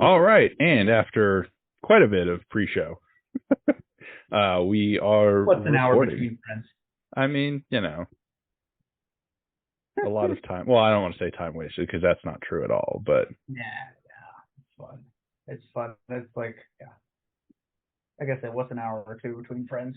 All right, and after quite a bit of pre-show, we are What's an hour recording. between friends? I mean, you know, a lot of time. Well, I don't want to say time wasted because that's not true at all. But Yeah, it's fun. It's fun. It's like, yeah. Like I said, what's an hour or two between friends?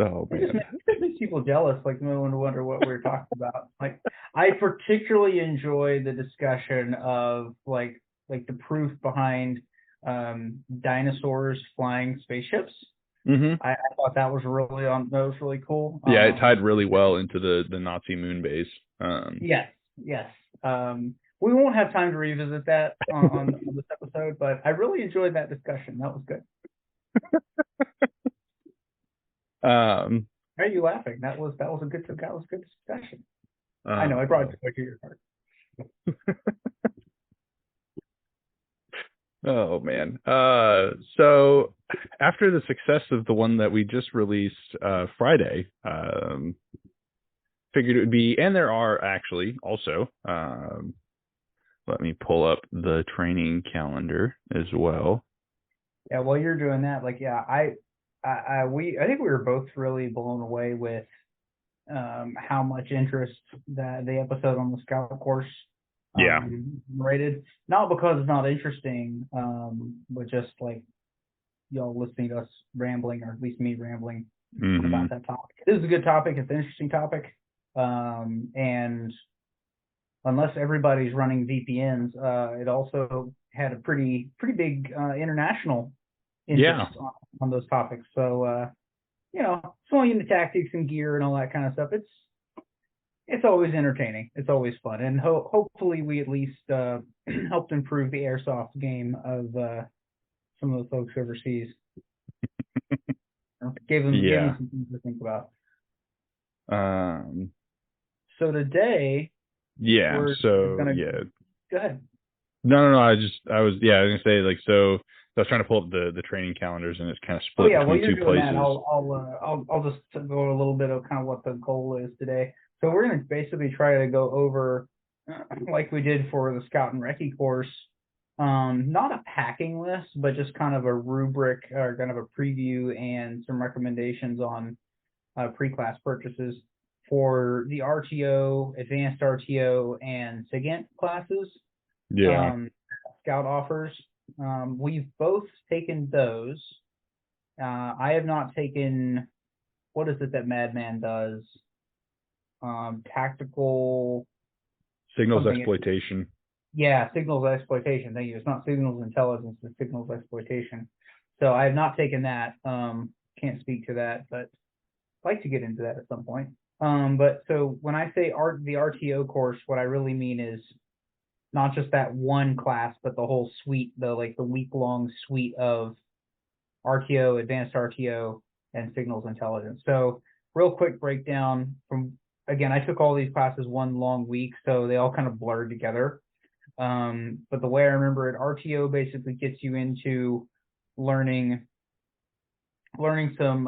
Oh It just makes people jealous. Like, no one wonder what we're talking about. Like, I particularly enjoy the discussion of like the proof behind dinosaurs flying spaceships. I thought that was really cool. Yeah, it tied really well into the Nazi moon base. Yes. We won't have time to revisit that on this episode, but I really enjoyed that discussion. That was good. Why are you laughing? That was a good discussion. I know I brought it to your heart. Oh man. So after the success of the one that we just released Friday, figured it would be, and there are actually also, let me pull up the training calendar as well. Yeah, while you're doing that, like, yeah, I think we were both really blown away with how much interest that the episode on the Scout course rated. Not because it's not interesting, but just like y'all listening to us rambling, or at least me rambling about that topic. This is a good topic. It's an interesting topic, and unless everybody's running VPNs, it also had a pretty big international interest on those topics. So, you know, swinging the tactics and gear and all that kind of stuff, it's always entertaining. It's always fun. And hopefully we at least helped improve the airsoft game of some of the folks overseas. Gave them some things to think about. So today... Go ahead. No. I was gonna say, like, so I was trying to pull up the training calendars, and it's kind of split between two places. That, I'll just go a little bit of kind of what the goal is today. So we're going to basically try to go over, like we did for the Scout and Recce course, not a packing list, but just kind of a rubric or kind of a preview and some recommendations on pre-class purchases for the RTO, Advanced RTO, and SigInt classes. Scout offers. We've both taken those. I have not taken, what is it that Madman does? Tactical signals exploitation. Signals exploitation. Thank you. It's not signals intelligence, it's signals exploitation. So I have not taken that. Can't speak to that, but I'd like to get into that at some point. But so when I say the RTO course, what I really mean is not just that one class, but the whole suite, the week-long suite of RTO, Advanced RTO, and Signals Intelligence. So real quick breakdown again, I took all these classes one long week, so they all kind of blurred together. But the way I remember it, RTO basically gets you into learning some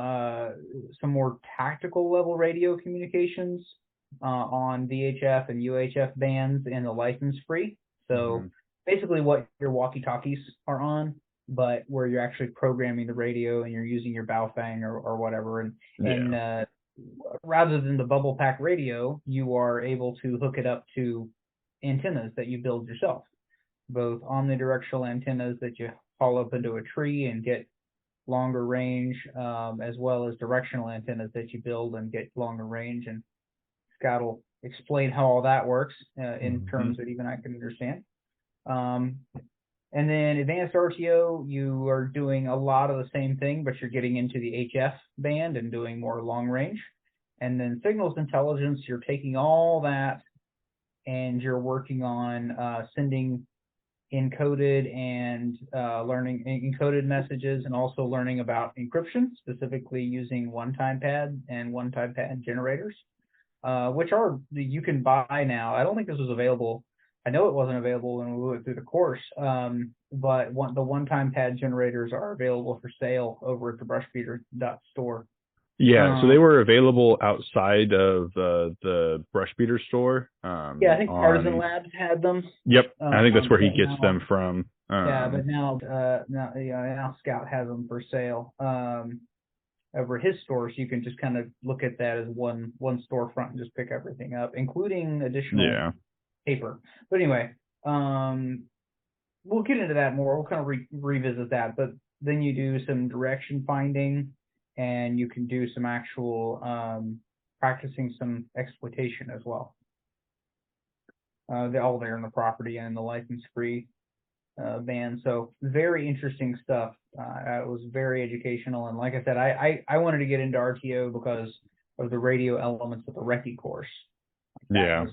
more tactical level radio communications on VHF and UHF bands and the license free. So basically what your walkie-talkies are on, but where you're actually programming the radio and you're using your Baofeng or whatever. And rather than the bubble pack radio, you are able to hook it up to antennas that you build yourself, both omnidirectional antennas that you haul up into a tree and get longer range, as well as directional antennas that you build and get longer range. And Scott will explain how all that works in terms that even I can understand. And then Advanced RTO, you are doing a lot of the same thing, but you're getting into the HF band and doing more long range. And then Signals Intelligence, you're taking all that and you're working on sending encoded and learning encoded messages, and also learning about encryption, specifically using one-time pad and one-time pad generators, which you can buy now. I don't think this was available. I know it wasn't available when we went through the course, but the one-time pad generators are available for sale over at the Brushbeater.store. Yeah, so they were available outside of the Brushbeater store. Yeah, I think Partisan Labs had them. Yep, I think that's where he gets them from. Yeah, but now Scout has them for sale over his store, so you can just kind of look at that as one storefront and just pick everything up, including additional paper. But anyway, we'll get into that more. We'll kind of revisit that. But then you do some direction finding, and you can do some actual practicing some exploitation as well. They're all there in the property and the license-free band. So very interesting stuff. It was very educational, and like I said, I wanted to get into RTO because of the radio elements of the Recce course. That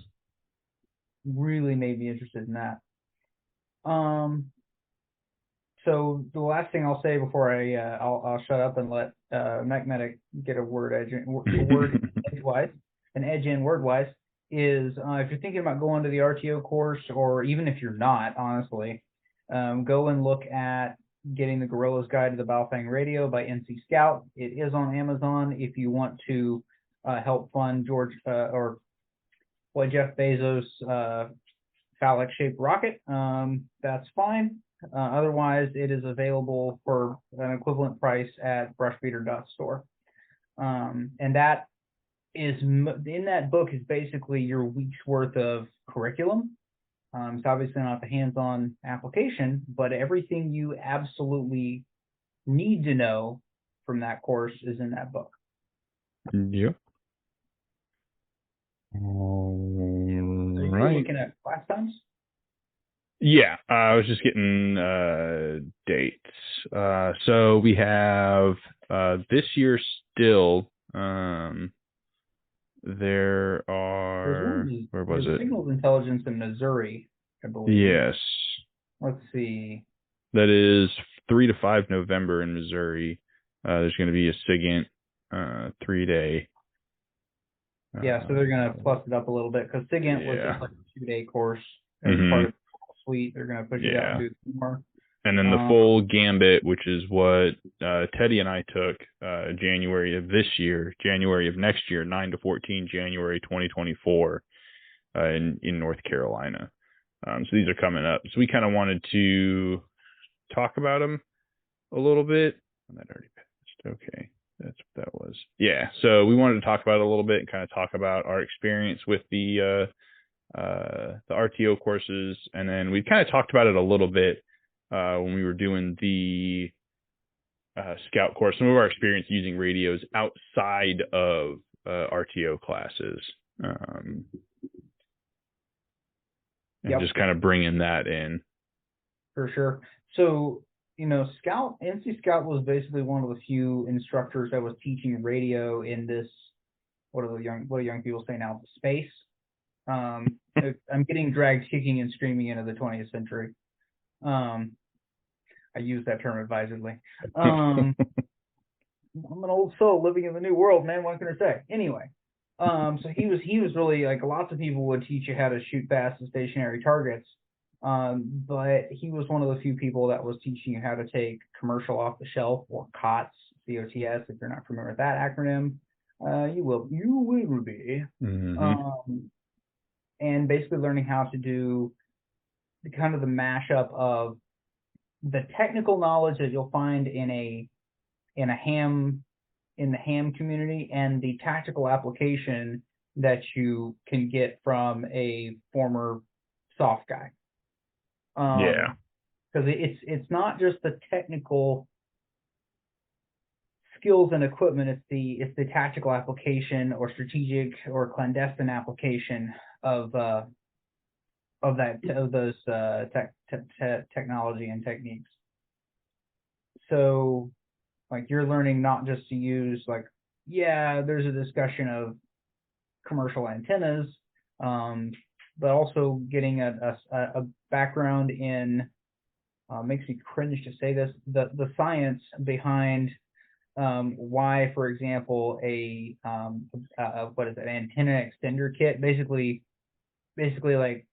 really made me interested in that. So the last thing I'll say before I'll shut up and let MacMedic get a word edgewise, an edge in wordwise, is if you're thinking about going to the RTO course, or even if you're not, honestly, go and look at getting the Guerrilla's Guide to the Baofeng Radio by NC Scout. It is on Amazon. If you want to help fund Jeff Bezos' phallic-shaped rocket, that's fine. Otherwise, it is available for an equivalent price at brushbeater.store. And that is, in that book is basically your week's worth of curriculum. It's obviously not the hands-on application, but everything you absolutely need to know from that course is in that book. Yep. All right. Are you looking at class times? Yeah, I was just getting dates. So we have this year still. There are, where was it? Signals Intelligence in Missouri, I believe. Yes. Let's see. That is 3 to 5 November in Missouri. There's going to be a SigInt 3-day. Yeah, so they're going to plus it up a little bit, because SigInt was just like a 2-day course as part of the suite. They're going to push it out and do more. And then the full gambit, which is what Teddy and I took January of this year, January of next year, 9 to 14, January 2024 in North Carolina. So these are coming up. So we kind of wanted to talk about them a little bit. That already passed. Okay, that's what that was. Yeah, so we wanted to talk about it a little bit and kind of talk about our experience with the RTO courses. And then we kind of talked about it a little bit when we were doing the Scout course, some of our experience using radios outside of RTO classes, and just kind of bringing that in. For sure. So, NC Scout was basically one of the few instructors that was teaching radio in this, what do young people say now, space. I'm getting dragged kicking and screaming into the 20th century. I use that term advisedly. I'm an old soul living in the new world, man. What can I say? Anyway, so he was really, like, lots of people would teach you how to shoot fast and stationary targets, but he was one of the few people that was teaching you how to take commercial off the shelf, or COTS, COTS. If you're not familiar with that acronym, you will be. And basically learning how to do the kind of the mashup of the technical knowledge that you'll find in the ham community, and the tactical application that you can get from a former soft guy. Because it's not just the technical skills and equipment, it's the tactical application, or strategic or clandestine application of those technology and techniques. So, like, you're learning not just to use, like, there's a discussion of commercial antennas, but also getting a background in, makes me cringe to say this, the science behind why, for example, an antenna extender kit, basically like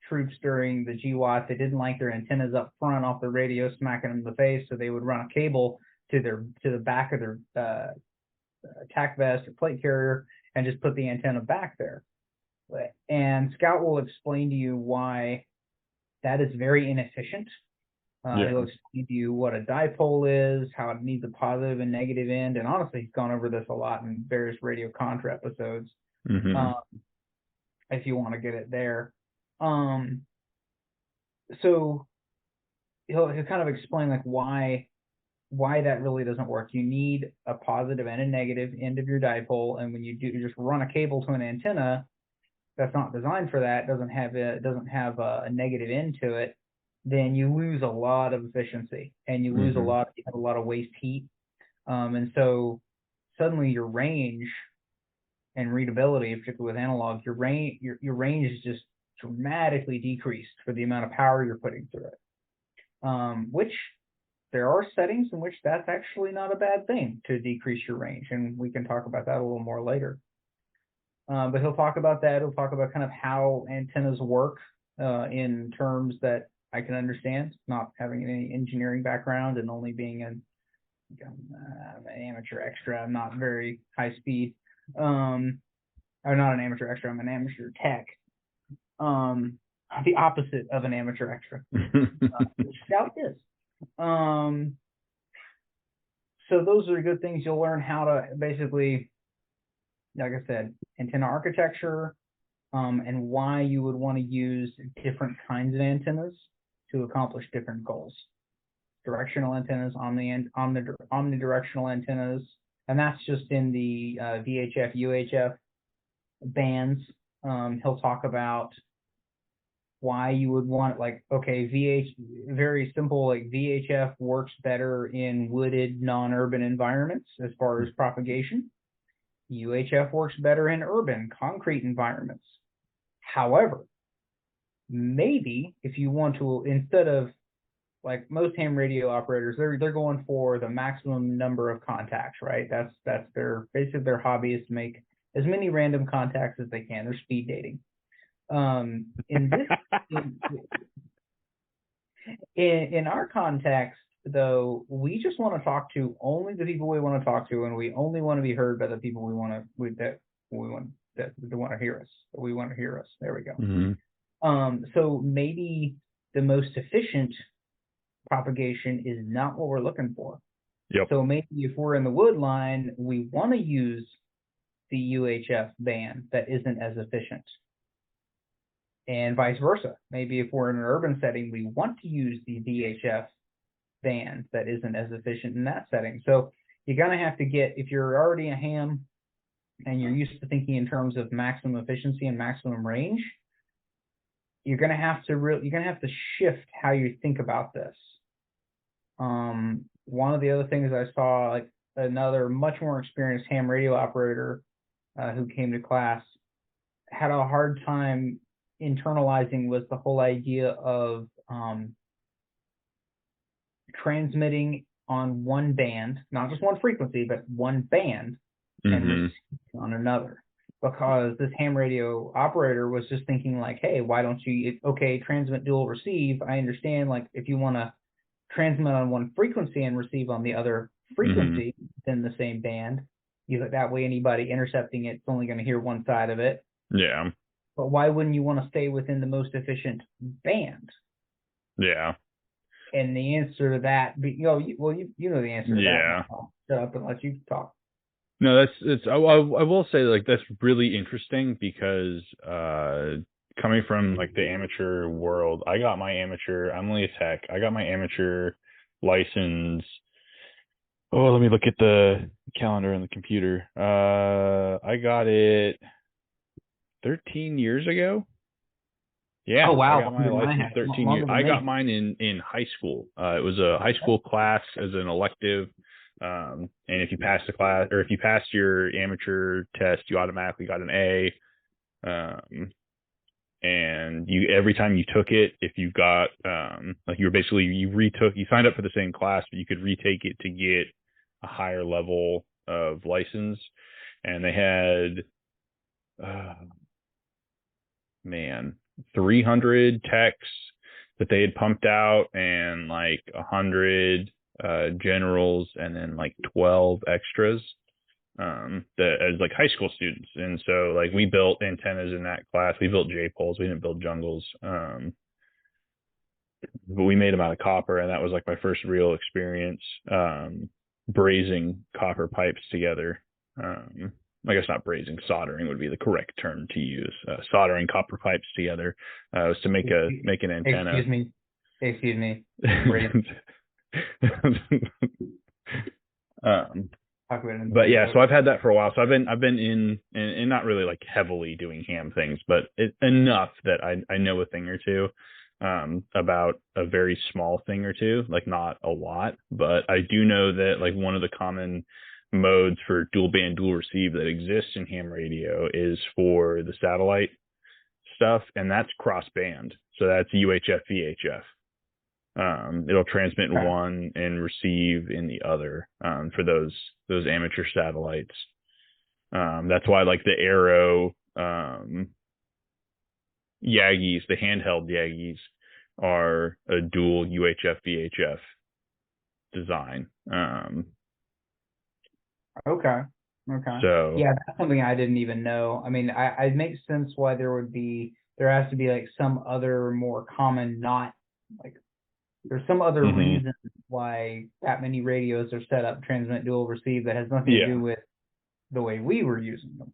troops during the GWAT, they didn't like their antennas up front off the radio smacking them in the face, so they would run a cable to the back of tack vest or plate carrier and just put the antenna back there. And Scout will explain to you why that is very inefficient. He'll explain to you what a dipole is, how it needs a positive and negative end, and honestly, he's gone over this a lot in various radio contra episodes. If you want to get it there. So he'll kind of explain like why that really doesn't work. You need a positive and a negative end of your dipole, and when you just run a cable to an antenna that's not designed for that, doesn't have a negative end to it, then you lose a lot of efficiency and you lose you have a lot of waste heat, and so suddenly your range and readability, particularly with analog, your range is just dramatically decreased for the amount of power you're putting through it. Which there are settings in which that's actually not a bad thing to decrease your range, and we can talk about that a little more later. But he'll talk about that. He'll talk about kind of how antennas work in terms that I can understand, not having any engineering background and only being an amateur extra. I'm not very high speed. I'm not an amateur extra. I'm an amateur tech. The opposite of an amateur extra. Scout is. So those are good things. You'll learn how to basically, like I said, antenna architecture, and why you would want to use different kinds of antennas to accomplish different goals. Directional antennas, omnidirectional antennas, and that's just in the VHF, UHF bands. He'll talk about why you would want, like, okay, very simple, like VHF works better in wooded, non-urban environments as far as propagation. UHF works better in urban, concrete environments. However, maybe if you want to, instead of, like most ham radio operators, they're going for the maximum number of contacts, right? That's basically their hobby is to make as many random contacts as they can. They're speed dating. In our context, though, we just want to talk to only the people we want to talk to, and we only want to be heard by the people we want to hear us. We want to hear us. There we go. So maybe the most efficient propagation is not what we're looking for. So maybe if we're in the wood line, we want to use the UHF band that isn't as efficient. And vice versa. Maybe if we're in an urban setting, we want to use the VHF band that isn't as efficient in that setting. So you're going to have to get, if you're already a ham and you're used to thinking in terms of maximum efficiency and maximum range, you're going to have to shift how you think about this. One of the other things I saw, like another much more experienced ham radio operator who came to class had a hard time internalizing was the whole idea of transmitting on one band, not just one frequency, but one band, and receiving on another. Because this ham radio operator was just thinking like, hey, why don't you, okay, transmit, dual, receive. I understand, like, if you want to transmit on one frequency and receive on the other frequency within the same band, that way anybody intercepting it's only going to hear one side of it. Yeah. But why wouldn't you want to stay within the most efficient band? Yeah. And the answer to that, you know the answer to that. Yeah. I'll shut up and let you talk. No, I will say, like, that's really interesting because coming from like the amateur world, I'm only a tech. I got my amateur license. Oh, let me look at the calendar on the computer. I got it 13 years ago. Yeah. Oh, wow. I got my license 13 years. I got mine in high school. It was a high school class as an elective. And if you pass the class, or if you passed your amateur test, you automatically got an A. And every time you took it, if you got like you signed up for the same class, but you could retake it to get a higher level of license. And they had 300 techs that they had pumped out, and like 100 generals, and then like 12 extras. as like high school students. And so like we built antennas in that class. We built J-poles. We didn't build jungles. But we made them out of copper, and that was like my first real experience brazing copper pipes together. I guess not brazing, soldering would be the correct term to use. Soldering copper pipes together was to make an antenna. Excuse me. But yeah, so I've had that for a while. So I've been in and not really like heavily doing ham things, but enough that I know a thing or two about a very small thing or two, like not a lot, but I do know that like one of the common modes for dual band dual receive that exists in ham radio is for the satellite stuff, and that's cross band. So that's UHF VHF. It'll transmit in one and receive in the other for those amateur satellites. That's why like the Arrow Yagis, the handheld Yagis, are a dual UHF VHF design. Okay. So yeah, that's something I didn't even know. I mean, it makes sense why there has to be like some other more common, not like there's some other reason why that many radios are set up transmit dual receive that has nothing to do with the way we were using them.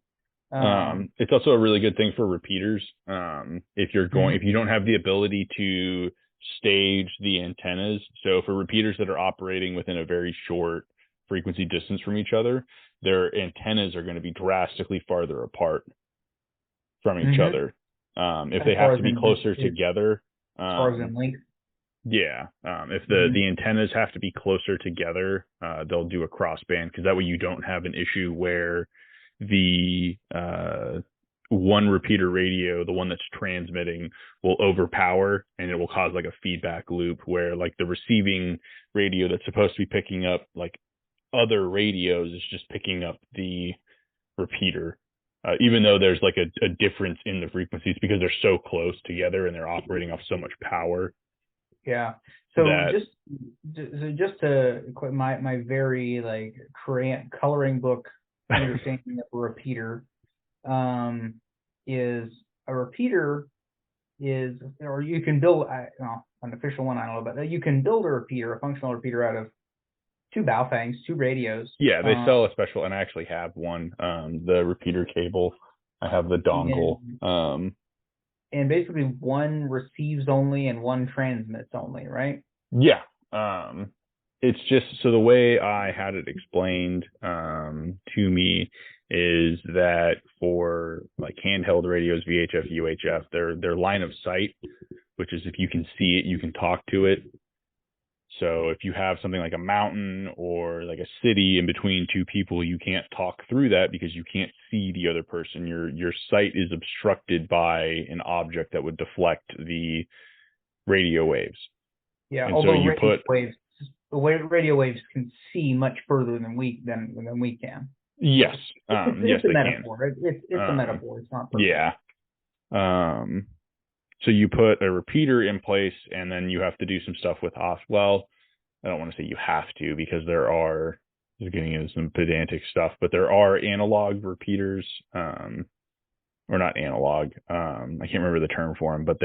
It's also a really good thing for repeaters. If you don't have the ability to stage the antennas, so for repeaters that are operating within a very short frequency distance from each other, their antennas are going to be drastically farther apart from each other. If they have to be closer together, as far as in length. Yeah, if the antennas have to be closer together, they'll do a crossband, because that way you don't have an issue where the one repeater radio, the one that's transmitting, will overpower, and it will cause like a feedback loop where like the receiving radio that's supposed to be picking up like other radios is just picking up the repeater, even though there's like a difference in the frequencies because they're so close together and they're operating off so much power. Yeah. So just to quit my very like coloring book understanding of a repeater, is a repeater is, or you can build an official one, I don't know, but you can build a functional repeater out of two Baofengs, two radios. Yeah, they sell a special, and I actually have one, the repeater cable. I have the dongle. And basically one receives only and one transmits only, right? Yeah. It's just, so the way I had it explained to me is that for like handheld radios, VHF, UHF, their line of sight, which is if you can see it, you can talk to it. So if you have something like a mountain or like a city in between two people, you can't talk through that because you can't see the other person. Your sight is obstructed by an object that would deflect the radio waves. Yeah, and although radio waves can see much further than we can. Yes. It's a metaphor. It's a metaphor. It's not perfect. Yeah. So you put a repeater in place, and then you have to do some stuff with well, I don't want to say you have to, because just getting into some pedantic stuff, but there are analog repeaters, or not analog, I can't remember the term for them, but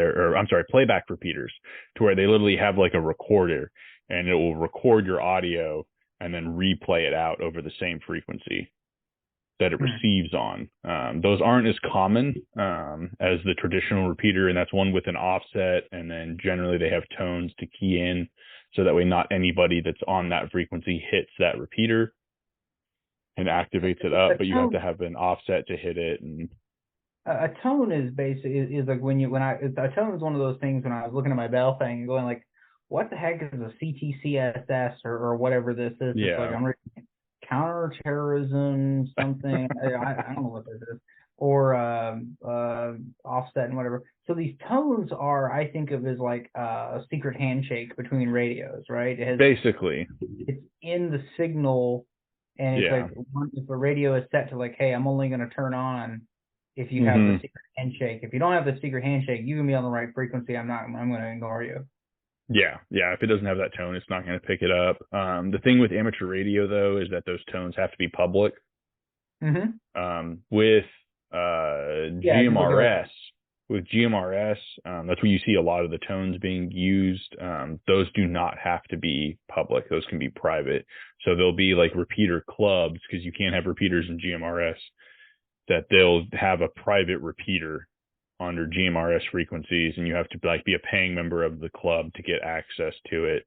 playback repeaters, to where they literally have like a recorder, and it will record your audio and then replay it out over the same frequency that it receives on. Those aren't as common as the traditional repeater, and that's one with an offset, and then generally they have tones to key in, so that way not anybody that's on that frequency hits that repeater and activates it up, but you have to have an offset to hit it. And a tone is basically like a tone is one of those things when I was looking at my Baofeng and going like, what the heck is a CTCSS or whatever this is? Yeah. It's like I'm reading counterterrorism something. I don't know what this is, or offset and whatever. So these tones are, I think of as like a secret handshake between radios, right? Basically, it's in the signal, and it's like if a radio is set to like, hey, I'm only going to turn on if you have the secret handshake. If you don't have the secret handshake, you can be on the right frequency. I'm going to ignore you. Yeah. If it doesn't have that tone, it's not going to pick it up. The thing with amateur radio, though, is that those tones have to be public. With Yeah, I can look it up. GMRS, that's where you see a lot of the tones being used. Those do not have to be public. Those can be private. So there'll be like repeater clubs, because you can't have repeaters in GMRS, that they'll have a private repeater under GMRS frequencies, and you have to like be a paying member of the club to get access to it.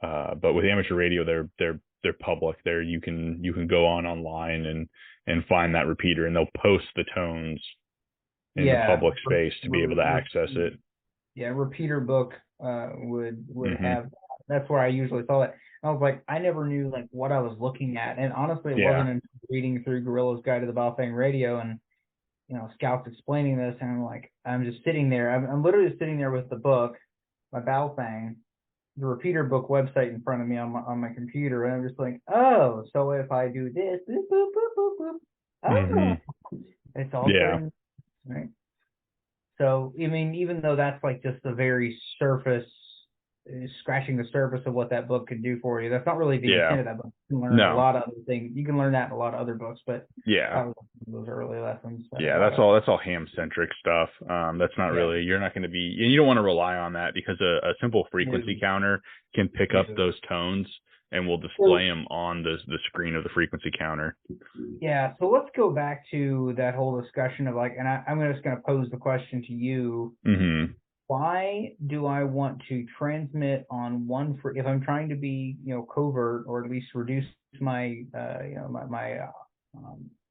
But with amateur radio, they're public. There you can go online and find that repeater, and they'll post the tones in the public space to be able to access it. Yeah, repeater book would Mhm. have. That's where I usually saw it. I was like, I never knew like what I was looking at, and honestly, it Yeah. wasn't until reading through Guerrilla's Guide to the Baofeng Radio and Scout's explaining this, and I'm like, I'm just sitting there. I'm literally sitting there with the book, my Baofeng, the repeater book website in front of me on my computer, and I'm just like, oh, so if I do this, boop, boop, boop, boop, boop, oh, it's all certain, right? So, I mean, even though that's like just the very surface, scratching the surface of what that book could do for you, that's not really the intent of that book. You can learn a lot of other things. You can learn that in a lot of other books, but that was those early lessons. That's all ham-centric stuff. That's not really, you're not going to be, and you don't want to rely on that, because a simple frequency counter can pick up those tones and will display them on the screen of the frequency counter. Yeah, so let's go back to that whole discussion of like, and I'm just going to pose the question to you. Why do I want to transmit on one if I'm trying to be, covert, or at least reduce my, my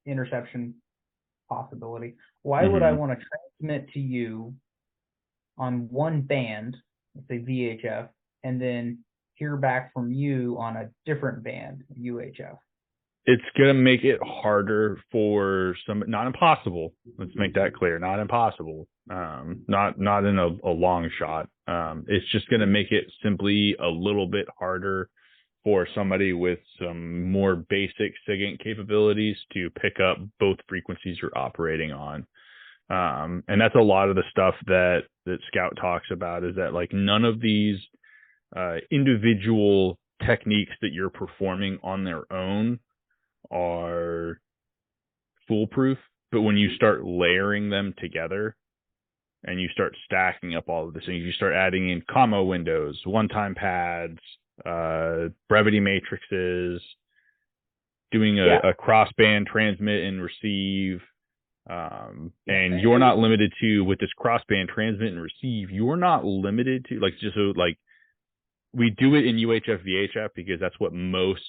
interception possibility? Why would I want to transmit to you on one band, let's say VHF, and then hear back from you on a different band, UHF? It's going to make it harder for some, not impossible. Let's make that clear. Not impossible. Not in a long shot. It's just going to make it simply a little bit harder for somebody with some more basic SigInt capabilities to pick up both frequencies you're operating on. And that's a lot of the stuff that Scout talks about, is that like none of these individual techniques that you're performing on their own are foolproof, but when you start layering them together and you start stacking up all of the things, you start adding in comma windows, one-time pads, brevity matrices, doing a crossband transmit and receive, and you're not limited to, with this crossband transmit and receive, you're not limited to, like, just so like, we do it in UHF VHF because that's what most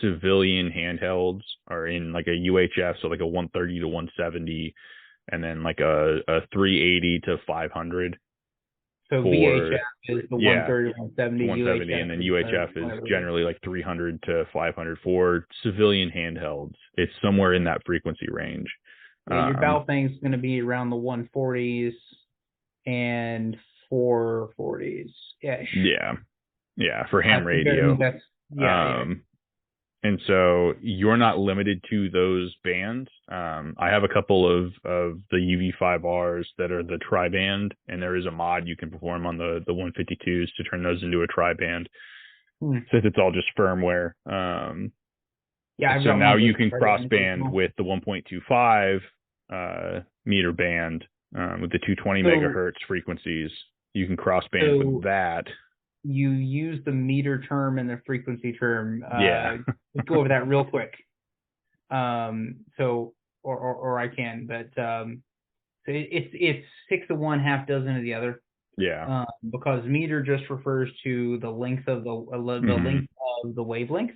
civilian handhelds are in, like a UHF, so like a 130 to 170, and then like a 380 to 500. So VHF is the 130 to 170, and then UHF is generally like 300 to 500 for civilian handhelds. It's somewhere in that frequency range. Yeah, your Baofeng's going to be around the 140s and 440s. Yeah, for ham radio. And so you're not limited to those bands. I have a couple of the UV5Rs that are the tri-band, and there is a mod you can perform on the 152s to turn those into a tri-band, since it's all just firmware. So now you can cross-band with the 1.25 meter band with the 220 megahertz frequencies. You can cross-band with that. You use the meter term and the frequency term. Let's go over that real quick. So I can, but so it's 6 of one, half dozen of the other. Because meter just refers to the length of the length of the wavelength.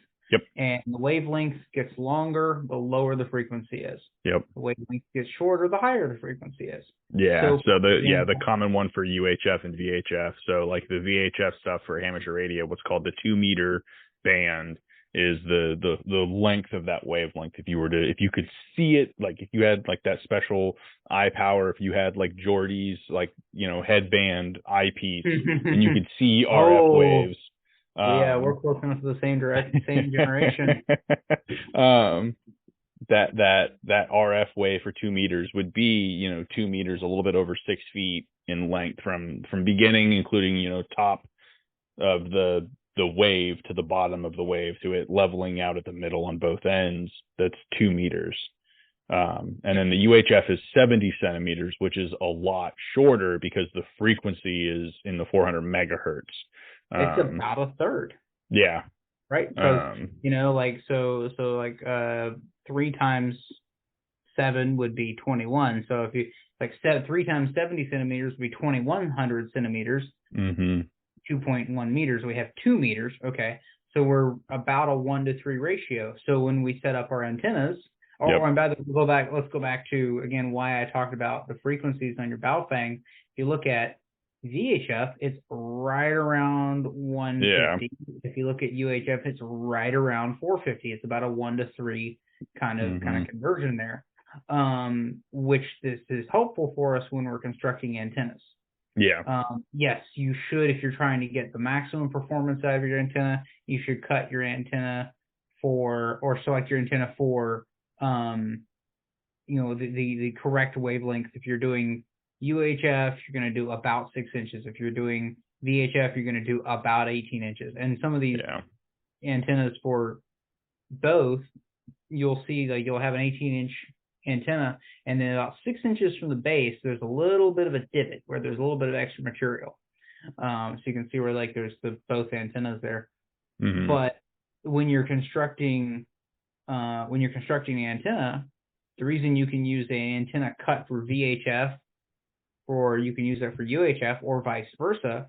And the wavelength gets longer, the lower the frequency is. The wavelength gets shorter, the higher the frequency is. So the common one for UHF and VHF. So like the VHF stuff for amateur radio, what's called the 2 meter band is the length of that wavelength. If you could see it, like if you had like that special eye power, if you had like Jordy's like headband eyepiece and you could see RF waves. We're close enough to the same generation. That RF wave for 2 meters would be 2 meters, a little bit over 6 feet in length from beginning, including top of the the wave to the bottom of the wave to it leveling out at the middle on both ends, that's 2 meters. And then the UHF is 70 centimeters, which is a lot shorter because the frequency is in the 400 megahertz. It's about a third. Yeah. Right. Because, you know, like, so 3 times 7 would be 21. So if you, like, 3 times 70 centimeters would be 2100 centimeters. 2.1 meters. We have 2 meters. Okay. So we're about a 1-to-3 ratio. So when we set up our antennas, let's go back to, again, why I talked about the frequencies on your Baofeng. If you look at VHF, it's right around 150. If you look at UHF, it's right around 450. It's about a 1-to-3 kind of conversion there, which this is helpful for us when we're constructing antennas. Yes, you should, if you're trying to get the maximum performance out of your antenna, you should cut your antenna or select your antenna for you know, the correct wavelength. If you're doing UHF, you're going to do about 6 inches. If you're doing VHF, you're going to do about 18 inches. And some of these antennas for both, you'll see that you'll have an 18-inch antenna, and then about 6 inches from the base, there's a little bit of a divot where there's a little bit of extra material. So you can see where, like, there's both antennas there. But when you're constructing the antenna, the reason you can use an antenna cut for VHF, or you can use that for UHF, or vice versa,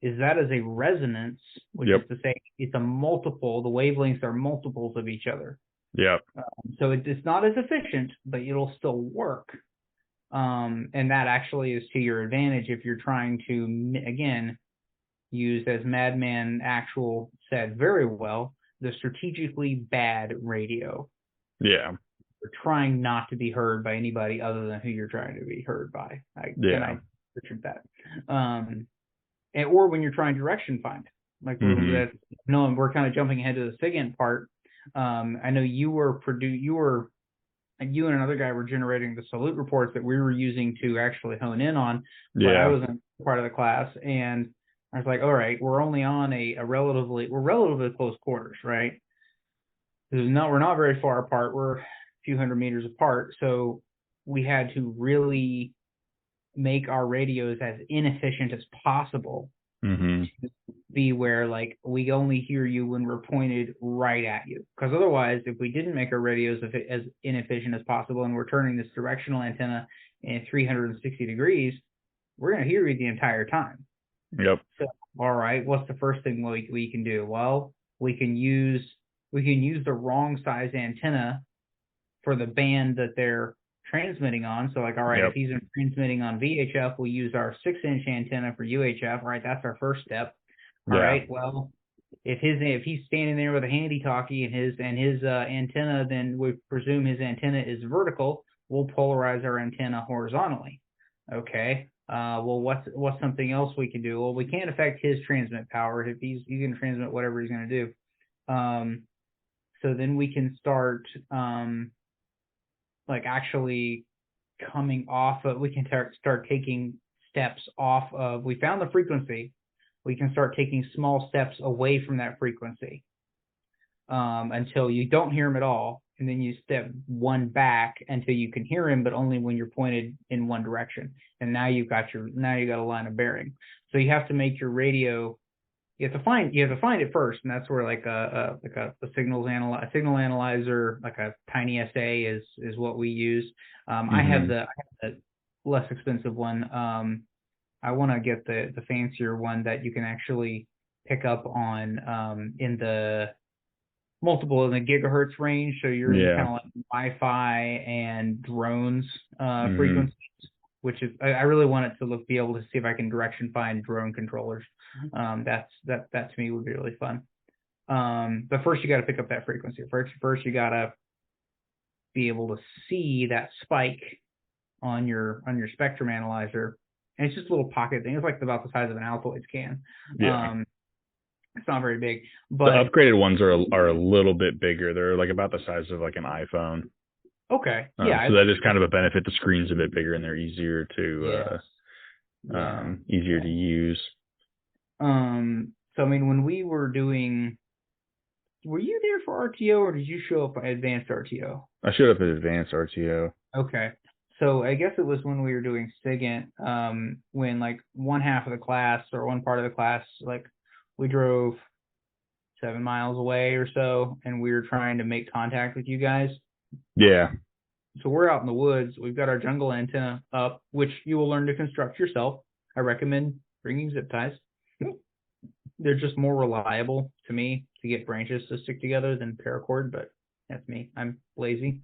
is that is a resonance, which is to say it's a multiple. The wavelengths are multiples of each other. So it's not as efficient, but it'll still work. And that actually is to your advantage if you're trying to, again, use, as Madman Actual said very well, the strategically bad radio. You're trying not to be heard by anybody other than who you're trying to be heard by. I pictured that. Or when you're trying direction find. Like, we're kind of jumping ahead to the SigInt part. I know you and another guy were generating the salute reports that we were using to actually hone in on, but I wasn't part of the class, and I was like, all right, we're only on we're relatively close quarters, right? We're not very far apart. We're a few hundred meters apart, so we had to really make our radios as inefficient as possible to be where, like, we only hear you when we're pointed right at you. Because otherwise, if we didn't make our radios as inefficient as possible and we're turning this directional antenna in 360 degrees, we're going to hear you the entire time. So, all right, what's the first thing we can do? Well, we can use the wrong size antenna for the band that they're transmitting on. So, like, all right, if he's transmitting on VHF, we'll use our 6-inch antenna for UHF. All right, that's our first step. All right, well, if he's standing there with a handy-talkie and his antenna, then we presume his antenna is vertical. We'll polarize our antenna horizontally. Okay. Well, what's something else we can do? Well, we can't affect his transmit power. If he's going to transmit whatever he's going to do. So then we can start like actually coming off of, we can start taking steps off of, we found the frequency, we can start taking small steps away from that frequency until you don't hear him at all. And then you step one back until you can hear him, but only when you're pointed in one direction. And now you got a line of bearing. So you have to make your radio, you have to find it first, and that's where like a signal analyzer, like a TinySA is what we use. I have the less expensive one. I want to get the fancier one that you can actually pick up on in the multiple in the gigahertz range. So you're in kind of like Wi-Fi and drones frequencies, which is, I really want it to be able to see if I can direction find drone controllers. That to me would be really fun. But first you got to pick up that frequency. First you got to be able to see that spike on your spectrum analyzer. And it's just a little pocket thing. It's like about the size of an Altoids can. It's not very big, but the upgraded ones are a little bit bigger. They're like about the size of like an iPhone. Okay. So that is kind of a benefit. The screen's a bit bigger and they're easier to easier to use. So, I mean, when we were doing, were you there for RTO or did you show up at advanced RTO? I showed up at advanced RTO. Okay. So I guess it was when we were doing SigInt, when like one half of the class or one part of the class, like we drove 7 miles away or so, and we were trying to make contact with you guys. Yeah. So we're out in the woods. We've got our jungle antenna up, which you will learn to construct yourself. I recommend bringing zip ties. They're just more reliable to me to get branches to stick together than paracord, but that's me. I'm lazy.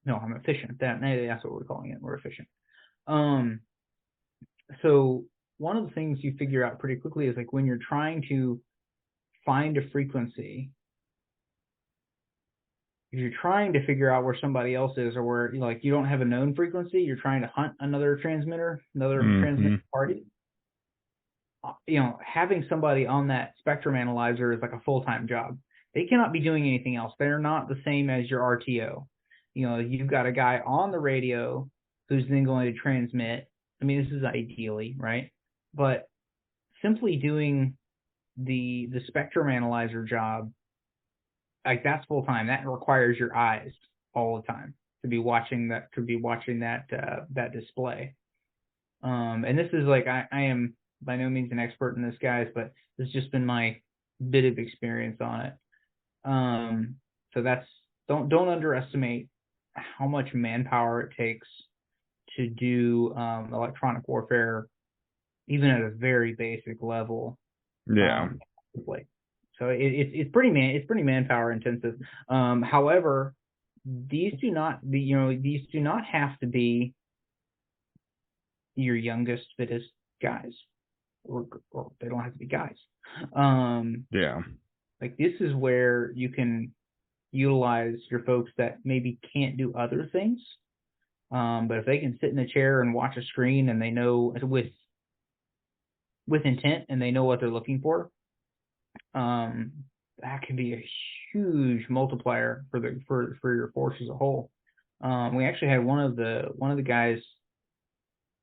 No, I'm efficient. That's what we're calling it. We're efficient. So one of the things you figure out pretty quickly is like when you're trying to find a frequency, if you're trying to figure out where somebody else is, or where like you don't have a known frequency, you're trying to hunt another transmitter, transmitter party. Having somebody on that spectrum analyzer is like a full-time job. They cannot be doing anything else. They're not the same as your RTO. You've got a guy on the radio who's then going to transmit. I mean, this is ideally, right? But simply doing the spectrum analyzer job, like that's full time. That requires your eyes all the time to be watching that that display. And this is like I am by no means an expert in this, guys, but this has just been my bit of experience on it. So that's don't underestimate how much manpower it takes to do electronic warfare, even at a very basic level. Yeah. So it's pretty manpower intensive. However, these do not have to be your youngest, fittest guys, or they don't have to be guys. Yeah. Like this is where you can utilize your folks that maybe can't do other things. But if they can sit in a chair and watch a screen and they know with intent and they know what they're looking for, that can be a huge multiplier for your force as a whole. We actually had one of the guys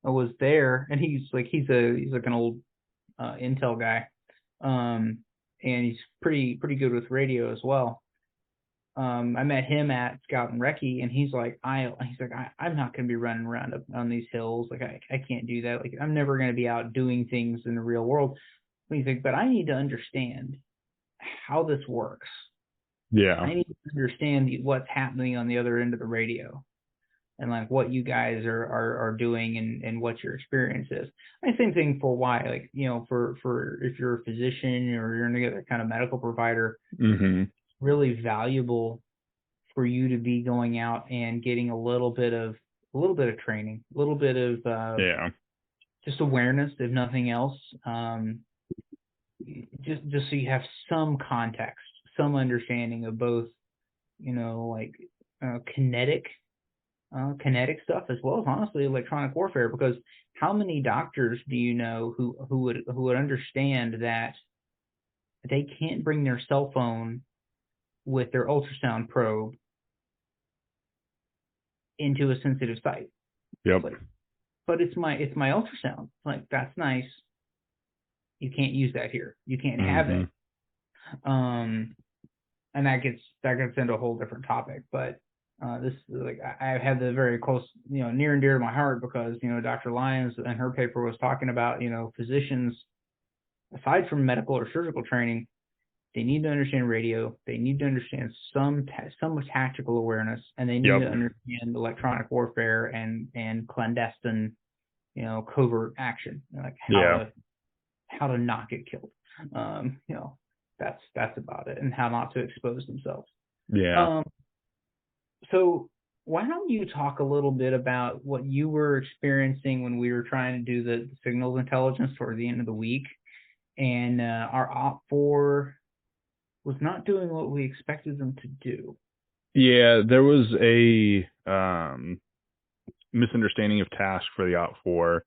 was there, and he's like an old Intel guy, and he's pretty good with radio as well. I met him at Scout and Recce, and he's like, I'm not going to be running around on these hills. Like I can't do that. Like I'm never going to be out doing things in the real world. But he's like, but I need to understand how this works. Yeah. I need to understand what's happening on the other end of the radio, and like what you guys are doing and what your experience is. And same thing for why, like, for if you're a physician or you're another kind of medical provider, really valuable for you to be going out and getting a little bit of training, a little bit of just awareness, if nothing else. Just so you have some context, some understanding of both, kinetic stuff as well as honestly electronic warfare. Because how many doctors do you know who would understand that they can't bring their cell phone with their ultrasound probe into a sensitive site? Yep. But it's my ultrasound. Like, that's nice. You can't use that here. You can't have it. And that gets into a whole different topic. But this, like, I have the very close, near and dear to my heart, because Dr. Lyons and her paper was talking about physicians, aside from medical or surgical training, they need to understand radio. They need to understand some tactical awareness, and they need to understand electronic warfare and clandestine, covert action, like how to not get killed. That's about it, and how not to expose themselves. Yeah. So why don't you talk a little bit about what you were experiencing when we were trying to do the signals intelligence toward the end of the week, and our OP4 was not doing what we expected them to do. Yeah, there was a misunderstanding of task for the OP4,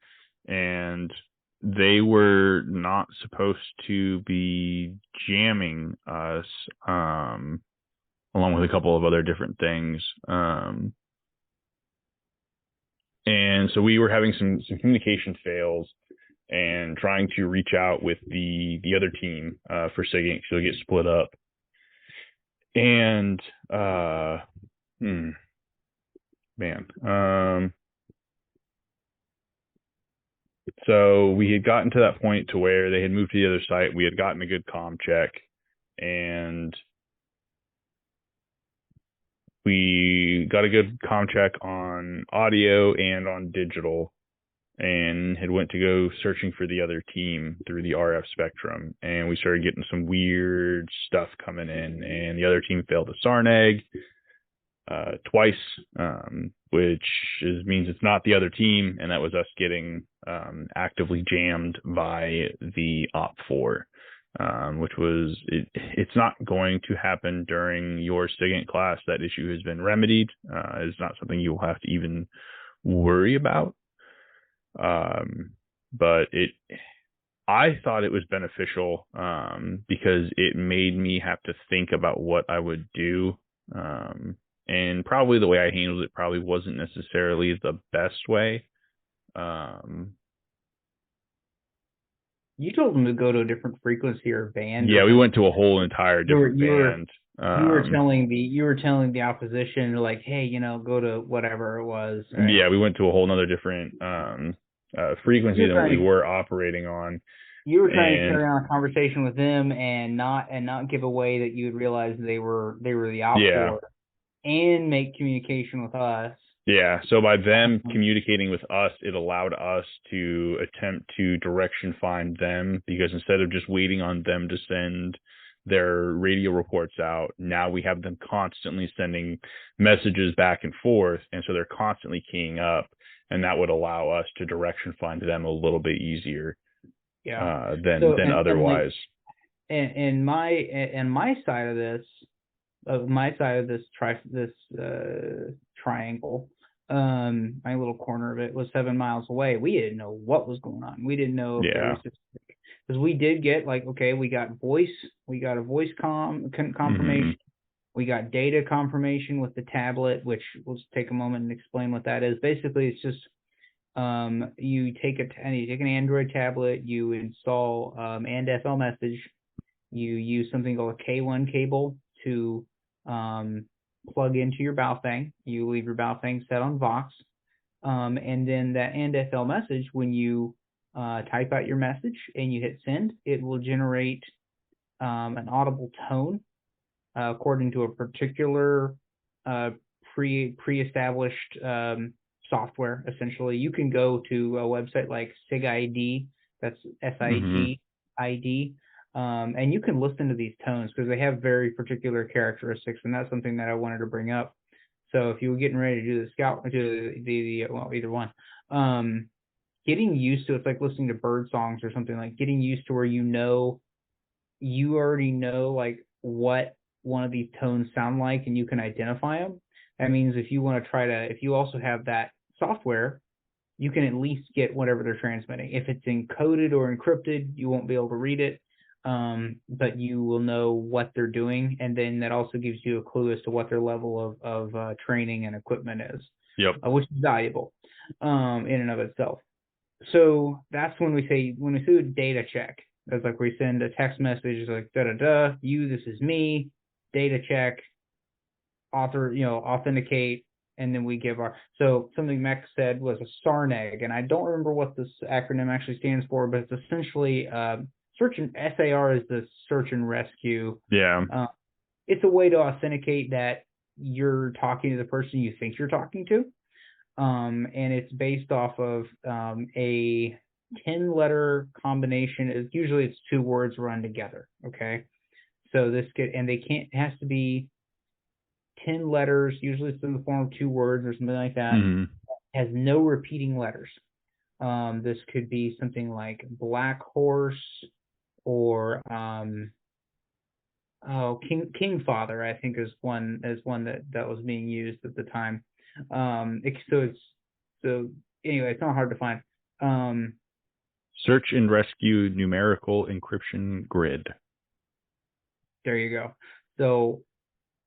and they were not supposed to be jamming us, along with a couple of other different things. And so we were having some communication fails. and trying to reach out with the other team for SigInt, so they get split up. And so we had gotten to that point to where they had moved to the other site. We had gotten a good comm check, and we got a good comm check on audio and on digital, and had went to go searching for the other team through the RF spectrum, and we started getting some weird stuff coming in, and the other team failed a SARNAG twice, which means it's not the other team, and that was us getting actively jammed by the OP4, which was, it's not going to happen during your SigInt class. That issue has been remedied. It's not something you'll have to even worry about. But I thought it was beneficial because it made me have to think about what I would do. And probably the way I handled it probably wasn't necessarily the best way. You told them to go to a different frequency or band. Yeah, we went to a whole entire different band. You were telling the opposition, like, hey, go to whatever it was. Right? Yeah, we went to a whole nother different frequency than what we were operating on. You were trying to carry on a conversation with them and not give away that you would realize they were the OP4, and make communication with us. Yeah, so by them communicating with us, it allowed us to attempt to direction find them, because instead of just waiting on them to send their radio reports out, now we have them constantly sending messages back and forth, and so they're constantly keying up, and that would allow us to direction find them a little bit easier than otherwise. And my side of this triangle, my little corner of it was 7 miles away. We didn't know what was going on. We didn't know if there was just, because we did get we got a voice confirmation. Mm-hmm. We got data confirmation with the tablet, which we'll just take a moment and explain what that is. Basically, it's just you take an Android tablet, you install and FL message, you use something called a K1 cable to plug into your Baofeng. You leave your Baofeng set on Vox, and then that and FL message, when you type out your message and you hit send, it will generate an audible tone according to a particular pre-established software. Essentially, you can go to a website like SigID, that's SIG ID, and you can listen to these tones because they have very particular characteristics, and that's something that I wanted to bring up. So if you were getting ready to do the scout, either one, getting used to, it's like listening to bird songs or something, like getting used to where you already know like what one of these tones sound like, and you can identify them. That means if you want to if you also have that software, you can at least get whatever they're transmitting. If it's encoded or encrypted, you won't be able to read it, but you will know what they're doing, and then that also gives you a clue as to what their level of training and equipment is. Yep. Which is valuable in and of itself. So that's when we do a data check. That's like we send a text message like this is me, data check, authenticate, and then we give so something Max said was a SARNAG, and I don't remember what this acronym actually stands for, but it's essentially SAR is the search and rescue. Yeah. It's a way to authenticate that you're talking to the person you think you're talking to. And it's based off of a 10-letter combination. Usually it's 2 words run together. Okay. So it has to be 10 letters. Usually it's in the form of 2 words or something like that. Mm-hmm. It has no repeating letters. This could be something like Black Horse or King Father, I think is one that was being used at the time. So anyway, it's not hard to find. Search and rescue numerical encryption grid. There you go. So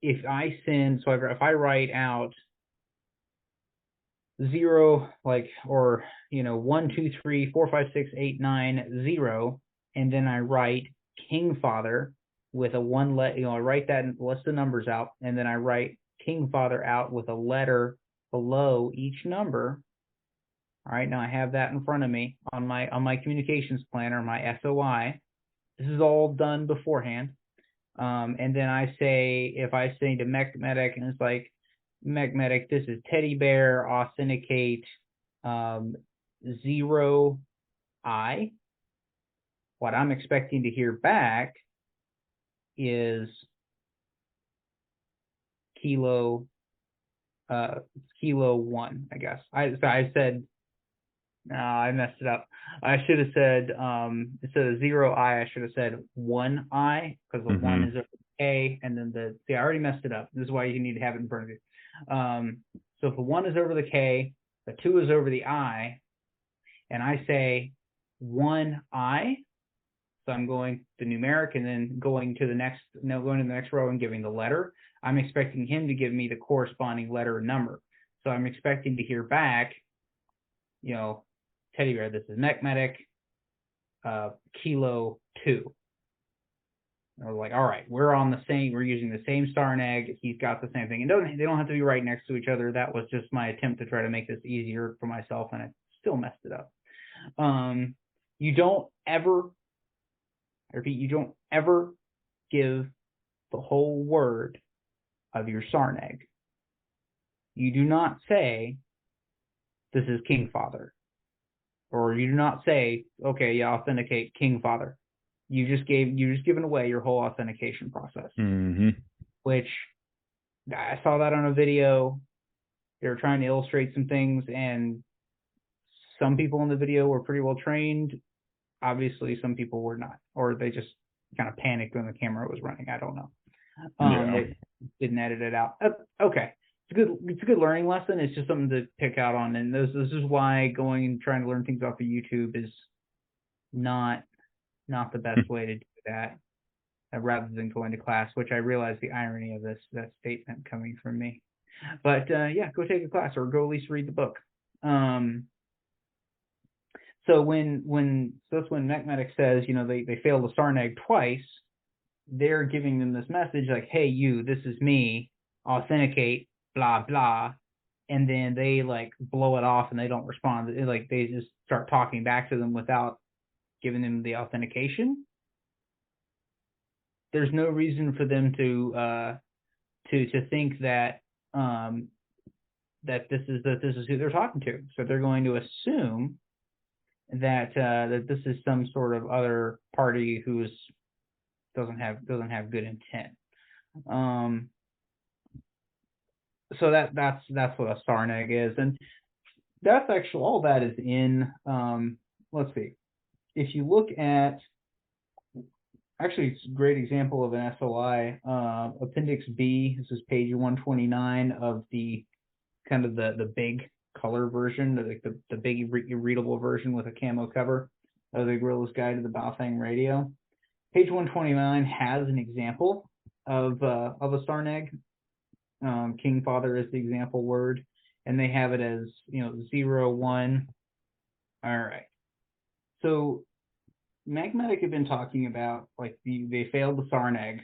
if I write out 0, like, or, 1, 2, 3, 4, 5, 6, 8, 9, 0, and then I write King Father with a one I write that and list the numbers out, and then I write King Father out with a letter below each number. All right, now I have that in front of me on my communications planner, my SOI. This is all done beforehand. And then if I say to MechMedic, and it's like, MechMedic, this is Teddy Bear, authenticate 0I. What I'm expecting to hear back is Kilo 1, I guess. I said, no, I messed it up. I should have said, instead of 0I, I should have said 1I, because the 1 is over the K, and then I already messed it up. This is why you need to have it in front of you. So if the 1 is over the K, the 2 is over the I, and I say 1I, so I'm going the numeric and then going to the next row and giving the letter. I'm expecting him to give me the corresponding letter and number. So I'm expecting to hear back, Teddy Bear, this is MechMedic, Kilo 2. And I was like, all right, we're using the same SARNAG. He's got the same thing. And they don't have to be right next to each other. That was just my attempt to try to make this easier for myself, and I still messed it up. You don't ever give the whole word of your SARNAG. You do not say, this is King Father. Or you do not say, okay, yeah, authenticate King Father. You just given away your whole authentication process. Which I saw that on a video. They were trying to illustrate some things, and some people in the video were pretty well trained. Obviously, some people were not, or they just kind of panicked when the camera was running. I don't know. They didn't edit it out. Okay. It's a good learning lesson. It's just something to pick out on, and this is why trying to learn things off of YouTube is not the best way to do that, rather than going to class, which I realize the irony of that statement coming from me. But yeah, go take a class or go at least read the book. So that's when MechMedic says, they failed the SARNAG twice, they're giving them this message like, hey, this is me, authenticate, blah, blah. And then they blow it off and they don't respond. They just start talking back to them without giving them the authentication. There's no reason for them to think that this is who they're talking to. So they're going to assume that this is some sort of other party who's doesn't have good intent. So that's what a SARNAG is, and that's actually all that is in. Let's see, if you look at, actually, it's a great example of an SOI, Appendix B. This is page 129 of the kind of the big color version, the big readable version with a camo cover of the Guerrilla's Guide to the Baofeng Radio. Page 129 has an example of a SARNAG. King Father is the example word, and they have it as 0, 1. All right. So MechMedic had been talking about they failed the SARNAG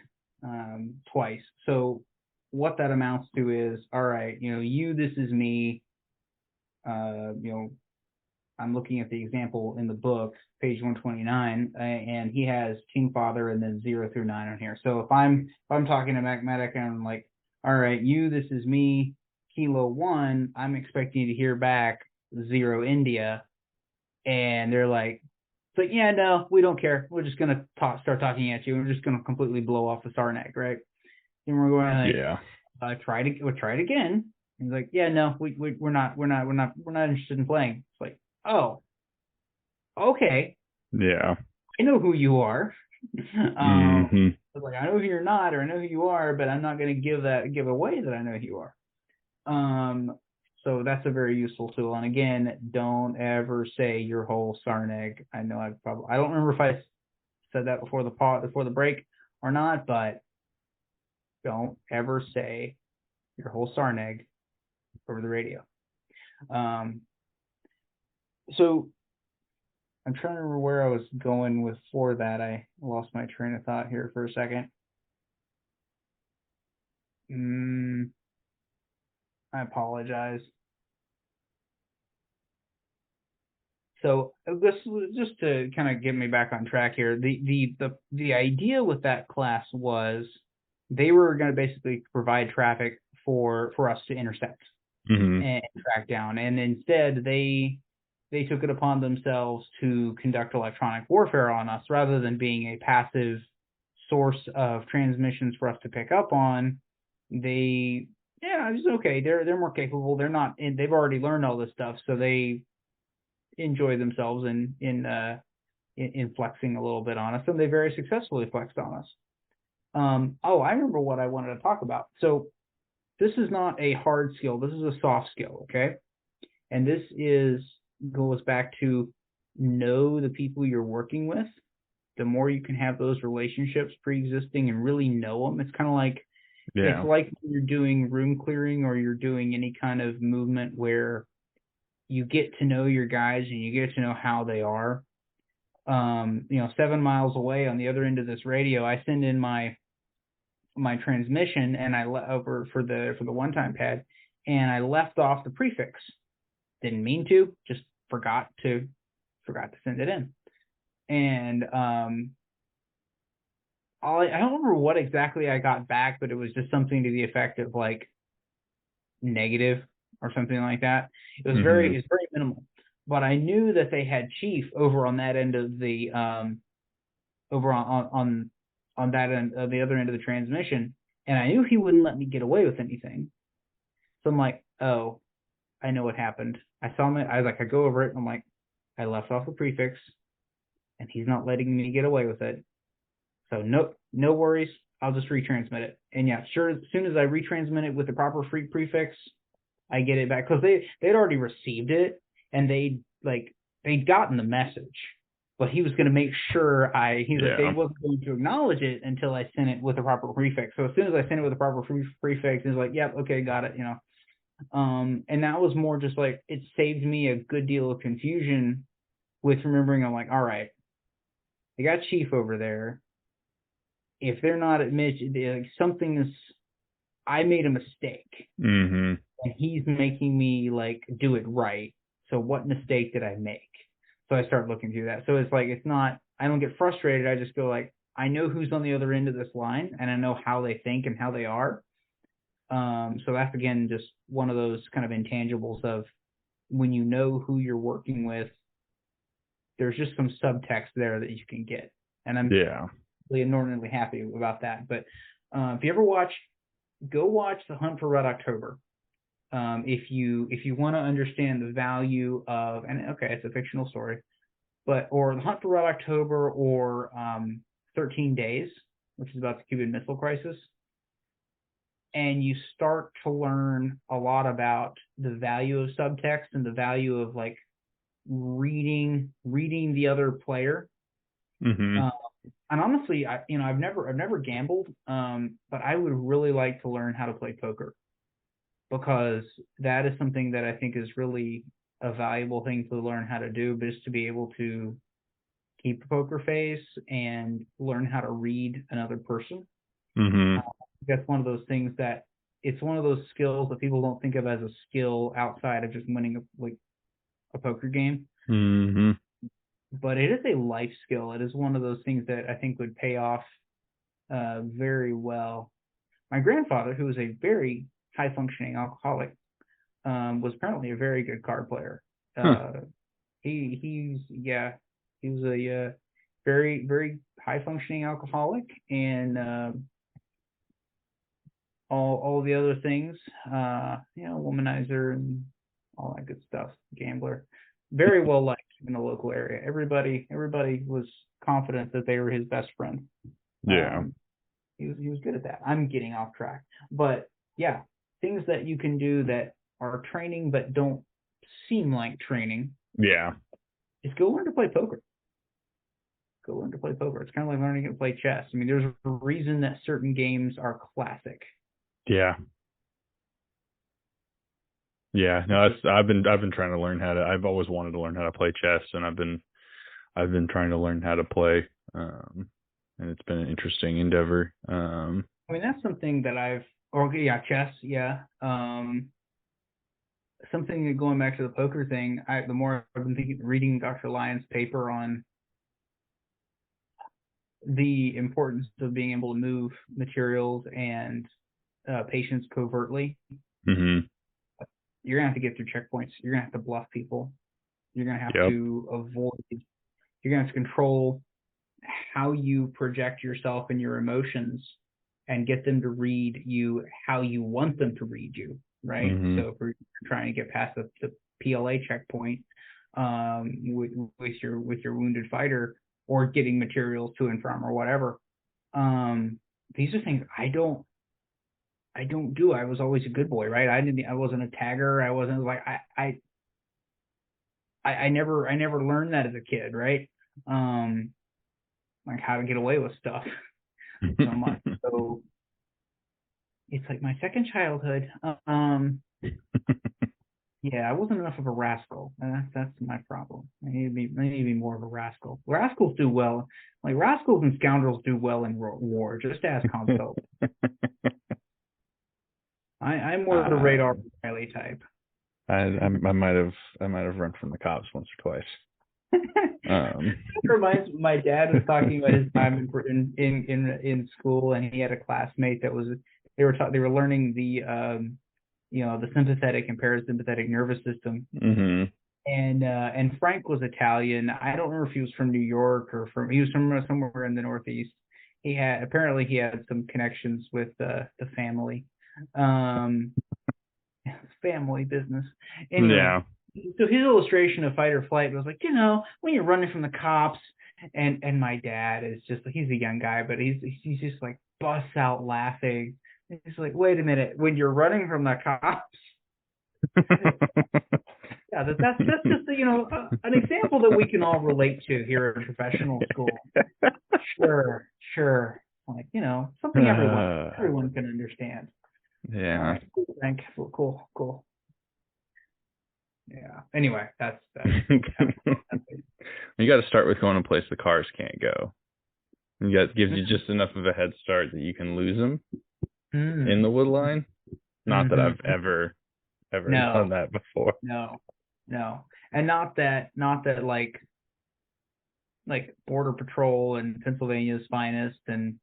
twice. So what that amounts to is, all right, this is me. I'm looking at the example in the book, page 129, and he has King Father and then 0 through 9 on here. So if I'm talking to MechMedic and I'm like, all right, this is me, Kilo 1, I'm expecting to hear back 0 India, and they're like, yeah, no, we don't care. We're just gonna start talking at you. We're just gonna completely blow off the SARNAG, right? And we're going try it again. And he's like, yeah, no, we're not interested in playing. It's like, oh, okay. Yeah. I know who you are. I know who you're not, or I know who you are, but I'm not going to give away that I know who you are. So that's a very useful tool. And again, don't ever say your whole SARNAG. I know I don't remember if I said that before the break or not, but don't ever say your whole SARNAG over the radio. So I'm trying to remember where I was going with for that. I lost my train of thought here for a second. I apologize. So this just to kind of get me back on track here. The idea with that class was they were going to basically provide traffic for us to intercept and track down, and instead they took it upon themselves to conduct electronic warfare on us rather than being a passive source of transmissions for us to pick up on. It's okay. They're more capable. They're not. They've already learned all this stuff, so they enjoy themselves in flexing a little bit on us, and they very successfully flexed on us. I remember what I wanted to talk about. So this is not a hard skill. This is a soft skill, okay? And this goes back to know the people you're working with. The more you can have those relationships pre-existing and really know them, it's kind of like it's like when you're doing room clearing or you're doing any kind of movement where you get to know your guys and you get to know how they are. 7 miles away on the other end of this radio, I send in my transmission and I over for the one-time pad, and I left off the prefix. Didn't mean to, just forgot to send it in. And I don't remember what exactly I got back, but it was just something to the effect of like negative or something like that. It was very minimal. But I knew that they had Chief over on that end of the over on that end of the other end of the transmission, and I knew he wouldn't let me get away with anything. So I'm like, oh, I know what happened. I saw him. I go over it, and I'm like, I left off the prefix, and he's not letting me get away with it. So no worries. I'll just retransmit it. And yeah, sure. As soon as I retransmit it with the proper free prefix, I get it back, because they'd already received it and they'd gotten the message, but he was going to make sure they wasn't going to acknowledge it until I sent it with the proper prefix. So as soon as I sent it with the proper prefix, it's like, yep, okay, got it, and that was more just like, it saved me a good deal of confusion with remembering. I'm like, all right, they got Chief over there. If they're not admitted, something is, I made a mistake. And he's making me do it right. So what mistake did I make? So I start looking through that. So it's like, it's not, I don't get frustrated. I just go I know who's on the other end of this line, and I know how they think and how they are. So that's, again, just one of those kind of intangibles of when you know who you're working with, there's just some subtext there that you can get. And I'm really inordinately happy about that. But if you ever go watch The Hunt for Red October. If you want to understand the value of, and okay, it's a fictional story, or The Hunt for Red October, or 13 Days, which is about the Cuban Missile Crisis, and you start to learn a lot about the value of subtext and the value of reading the other player. And honestly, I've never gambled, but I would really like to learn how to play poker, because that is something that I think is really a valuable thing to learn how to do, just to be able to keep a poker face and learn how to read another person. That's one of those things that it's one of those skills that people don't think of as a skill outside of just winning a poker game. But it is a life skill. It is one of those things that I think would pay off very well. My grandfather, who was a very high-functioning alcoholic, was apparently a very good card player. He was a very, very high-functioning alcoholic, and all the other things, womanizer and all that good stuff, gambler. Very well liked in the local area. Everybody was confident that they were his best friend. He was good at that. I'm getting off track, but yeah, things that you can do that are training but don't seem like training. Is go learn to play poker. It's kind of like learning to play chess. I mean, there's a reason that certain games are classic. Yeah, no, I've been trying to learn how to. I've always wanted to learn how to play chess, and I've been trying to learn how to play, and it's been an interesting endeavor. I mean, that's something that chess, yeah. Something that, going back to the poker thing, the more I've been reading Dr. Lyon's paper on the importance of being able to move materials and patients covertly. Mm-hmm. You're gonna have to get through checkpoints. You're gonna have to bluff people. You're gonna have to avoid. You're gonna have to control how you project yourself and your emotions, and get them to read you how you want them to read you. Right. Mm-hmm. So if we're trying to get past the PLA checkpoint with your wounded fighter, or getting materials to and from, or whatever, these are things I don't do. I was always a good boy, right? I wasn't a tagger. I wasn't like I never learned that as a kid, right? Like how to get away with stuff so much. So it's like my second childhood. Yeah, I wasn't enough of a rascal. That's my problem. I need to be more of a rascal. Rascals do well. Like rascals and scoundrels do well in war. Just ask Consult. I'm more of a radar Riley type. I might have run from the cops once or twice. It reminds me, my dad was talking about his time in school, and he had a classmate that was they were learning the the sympathetic and parasympathetic nervous system. Mm-hmm. And Frank was Italian. I don't remember if he was from New York or he was from somewhere in the Northeast. He had some connections with the family. Family business. Anyway, Yeah. So his illustration of fight or flight was like, when you're running from the cops, and my dad is just, he's a young guy, but he's just like busts out laughing. He's like, wait a minute, when you're running from the cops. Yeah, that's just an example that we can all relate to here in professional school. Sure. Like, something everyone can understand. Yeah. All right, cool, Frank. Cool. Yeah. Anyway, that's you got to start with going a place the cars can't go. Gives you just enough of a head start that you can lose them in the wood line. Not that I've ever done that before. No, and not that like Border Patrol and Pennsylvania's Finest and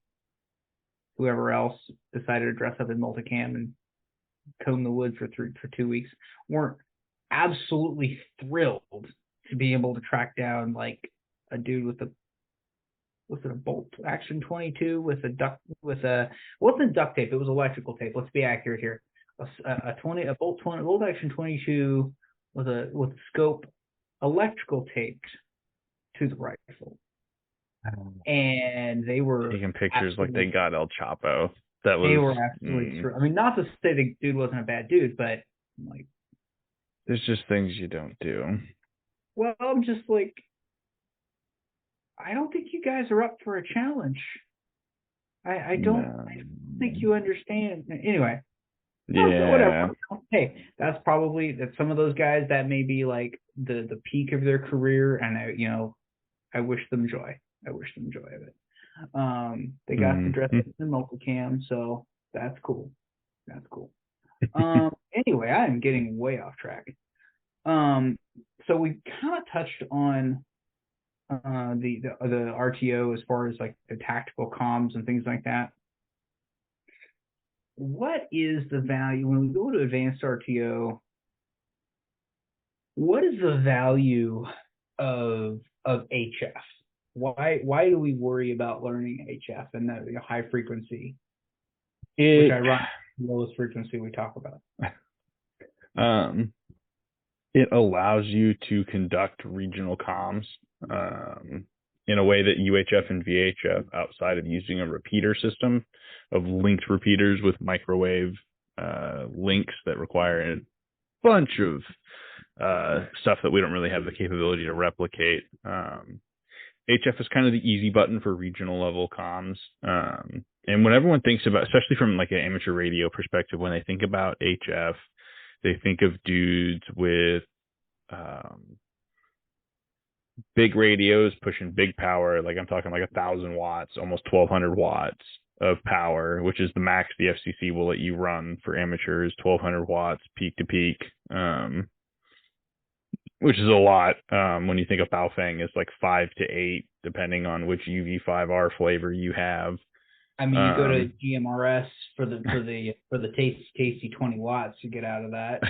whoever else decided to dress up in multicam and comb the woods for 2 weeks weren't absolutely thrilled to be able to track down like a dude with a bolt action 22 with a wasn't duct tape, it was electrical tape. Let's be accurate here. A bolt action 22 with a scope electrical taped to the rifle. And they were taking pictures like they got El Chapo. They were absolutely true. I mean, not to say the dude wasn't a bad dude, but like, there's just things you don't do. Well, I'm just like, I don't think you guys are up for a challenge. I don't think you understand. Anyway. Yeah. Whatever. Hey, that's some of those guys that may be like the peak of their career, and I wish them joy. I wish them joy of it. They got to dress up in multicam, so that's cool. Anyway, I am getting way off track. So we kind of touched on the RTO as far as like the tactical comms and things like that. What is the value when we go to advanced RTO? What is the value of HF? Why do we worry about learning HF and the high frequency, which I run the lowest frequency we talk about? It allows you to conduct regional comms in a way that UHF and VHF, outside of using a repeater system of linked repeaters with microwave links that require a bunch of stuff that we don't really have the capability to replicate. HF is kind of the easy button for regional level comms. And when everyone thinks about, especially from like an amateur radio perspective, when they think about HF, They think of dudes with big radios pushing big power. Like I'm talking like 1,000 watts, almost 1,200 watts of power, which is the max the FCC will let you run for amateurs, 1,200 watts peak to peak, which is a lot. When you think of Baofeng, it's like 5 to 8, depending on which UV5R flavor you have. I mean, you go to GMRS for the tasty 20 watts you get out of that.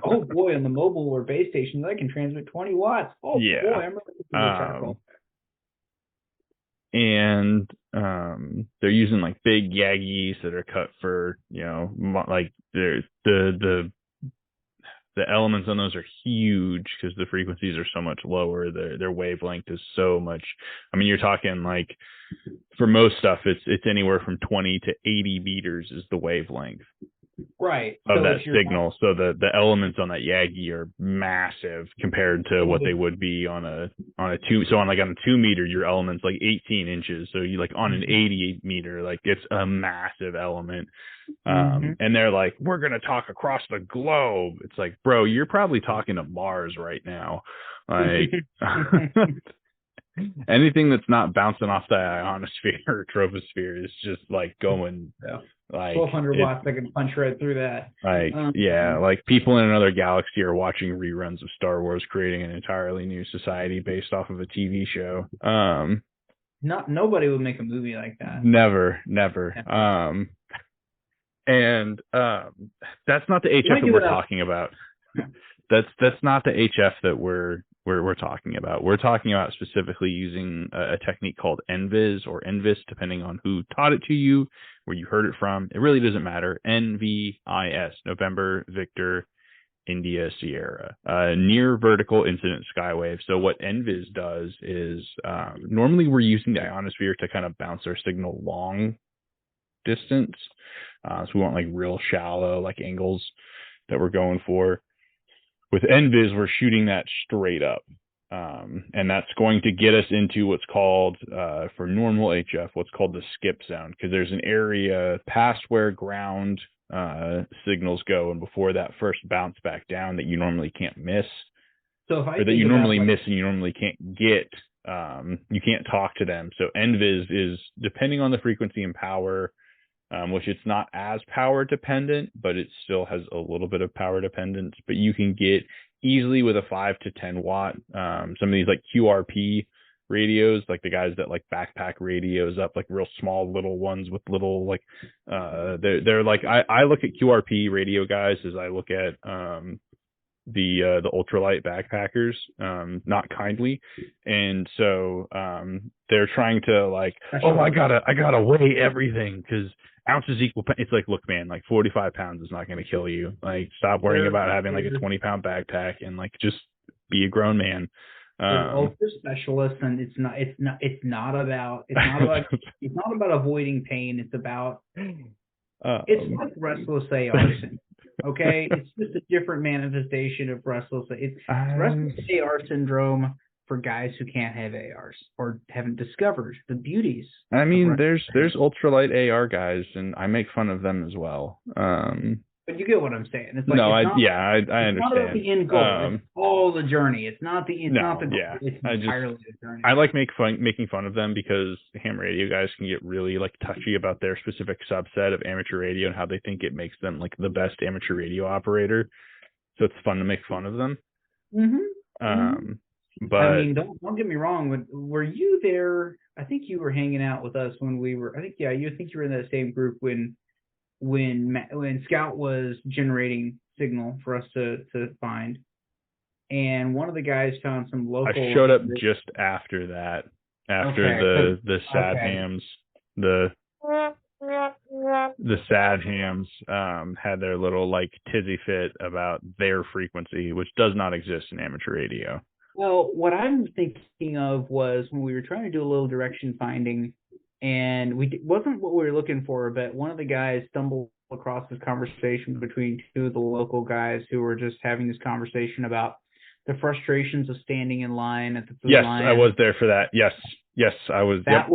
Oh boy, on the mobile or base stations, I can transmit 20 watts. Oh yeah. boy, I'm ready to and they're using like big Yagis that are cut for, like the elements on those are huge because the frequencies are so much lower. Their wavelength is so much. I mean, you're talking like for most stuff, it's anywhere from 20 to 80 meters is the wavelength. Right. Of that signal. So the elements on that Yagi are massive compared to what they would be on a 2. So on a 2 meter, your element's like 18 inches. So you like on an 88 meter, like it's a massive element. And they're like, we're going to talk across the globe. It's like, bro, you're probably talking to Mars right now. Like anything that's not bouncing off the ionosphere or troposphere is just like going like 1,200 watts. I can punch right through that. Like like people in another galaxy are watching reruns of Star Wars, creating an entirely new society based off of a TV show. Nobody would make a movie like that. Never. And that's not the HF that we're talking about. That's not the HF that we're talking about. We're talking about specifically using a technique called NVIS or NVIS, depending on who taught it to you, where you heard it from. It really doesn't matter. NVIS, November, Victor, India, Sierra, near vertical incident skywave. So what NVIS does is normally we're using the ionosphere to kind of bounce our signal long distance. So we want like real shallow like angles that we're going for. With NVIS, we're shooting that straight up. And that's going to get us into what's called, for normal HF, what's called the skip zone, because there's an area past where ground signals go and before that first bounce back down that you normally can't miss. So if I or that you normally miss and you normally can't get, you can't talk to them. So NVIS is, depending on the frequency and power, which it's not as power dependent, but it still has a little bit of power dependence. But you can get easily with a 5 to 10 watt, some of these like QRP radios, like the guys that like backpack radios up, like real small little ones with little like, they're like, I look at QRP radio guys as I look at the ultralight backpackers, not kindly. And so they're trying to like, I gotta weigh everything because ounces equal. It's like, look, man, like 45 pounds is not going to kill you. Like, stop worrying about having like a 20-pound backpack and like just be a grown man. Ultra specialists, and it's not about avoiding pain. It's about it's like restless AR syndrome. Okay, it's just a different manifestation of restless. It's restless AR syndrome for guys who can't have ARs or haven't discovered the beauties. I mean, there's ultralight AR guys, and I make fun of them as well. But you get what I'm saying. It's like, no, I understand. It's not about the end goal. It's all the journey. It's not the goal. Yeah. It's entirely the journey. I like making fun of them because ham radio guys can get really like touchy about their specific subset of amateur radio and how they think it makes them like the best amateur radio operator. So it's fun to make fun of them. But I mean, don't get me wrong. Were you there? I think you were hanging out with us when we were. I think you were in that same group when Scout was generating signal for us to find, and one of the guys found some local. I showed up just after that, the sad hams, the sad hams had their little like tizzy fit about their frequency, which does not exist in amateur radio. Well, what I'm thinking of was when we were trying to do a little direction finding, and wasn't what we were looking for, but one of the guys stumbled across this conversation between two of the local guys who were just having this conversation about the frustrations of standing in line at the food line. Yes, I was there for that. Yes, I was. That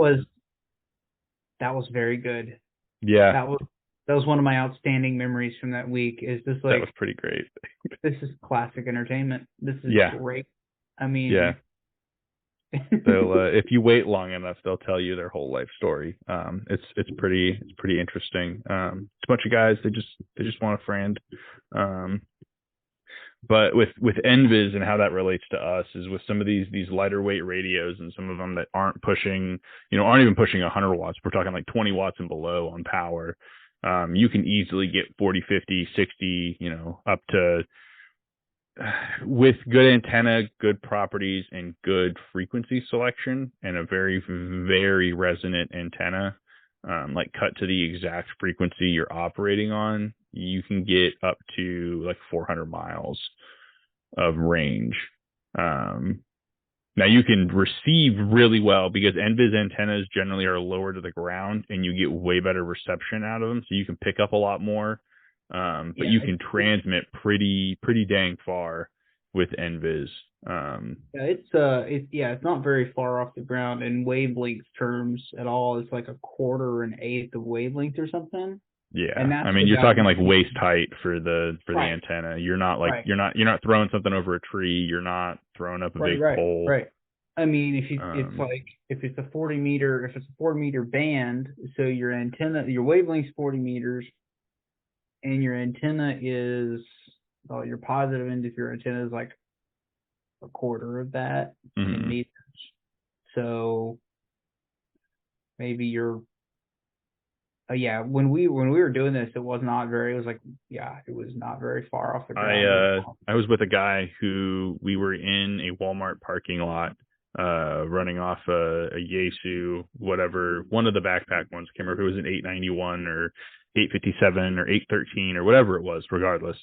was very good. Yeah. That was one of my outstanding memories from that week. Is this like, that was pretty great. This is classic entertainment. This is great. I mean, yeah. They'll if you wait long enough, they'll tell you their whole life story. It's pretty interesting. It's a bunch of guys. They just want a friend. But with NVIS and how that relates to us is with some of these lighter weight radios and some of them that aren't even pushing 100 watts. We're talking like 20 watts and below on power. You can easily get 40, 50, 60, up to, with good antenna, good properties, and good frequency selection, and a very, very resonant antenna, like cut to the exact frequency you're operating on, you can get up to like 400 miles of range. Now you can receive really well because NVIS antennas generally are lower to the ground, and you get way better reception out of them, so you can pick up a lot more. But you can transmit pretty dang far with NVIS. It's not very far off the ground in wavelength terms at all. It's like a quarter, an eighth of wavelength or something. Yeah, I mean, you're talking like waist height for the antenna. You're not like you're not throwing something over a tree. You're not throwing up a big pole. Right. I mean, it's like if it's a 40 meter band, so your wavelength's 40 meters, and your antenna is your positive end of your antenna is like a quarter of that in meters. So maybe you're when we were doing this, it was not very far off the ground. I was with a guy who we were in a Walmart parking lot, running off a Yaesu, whatever, one of the backpack ones. Can't remember if it was an 891 or 857 or 813 or whatever it was. Regardless,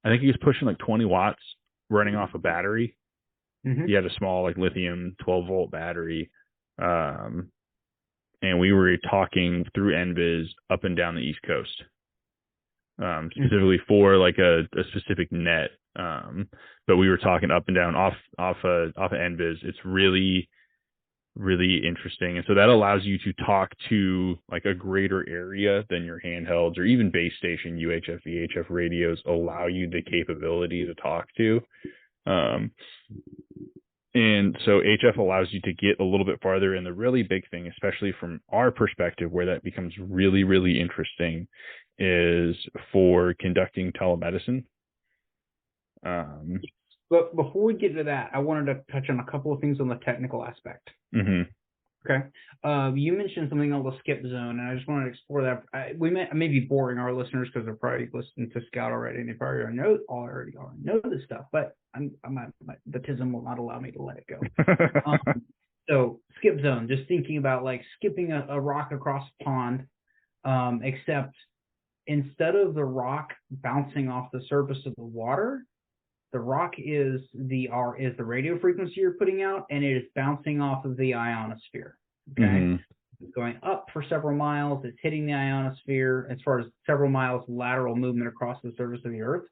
I think he was pushing like 20 watts running off a battery. He had a small like lithium 12-volt battery. And we were talking through NVIS up and down the East Coast, specifically for like a specific net. But we were talking up and down off of NVIS. It's really, really interesting. And so that allows you to talk to like a greater area than your handhelds or even base station UHF, VHF radios allow you the capability to talk to. And so HF allows you to get a little bit farther. And the really big thing, especially from our perspective, where that becomes really, really interesting is for conducting telemedicine. But before we get to that, I wanted to touch on a couple of things on the technical aspect. Okay. You mentioned something on the skip zone, and I just wanted to explore that. I may be boring our listeners because they're probably listening to Scout already, and they probably already know this stuff, but my baptism will not allow me to let it go. So skip zone, just thinking about like skipping a rock across a pond, except instead of the rock bouncing off the surface of the water, the rock is the radio frequency you're putting out, and it is bouncing off of the ionosphere. Okay, It's going up for several miles. It's hitting the ionosphere as far as several miles lateral movement across the surface of the Earth.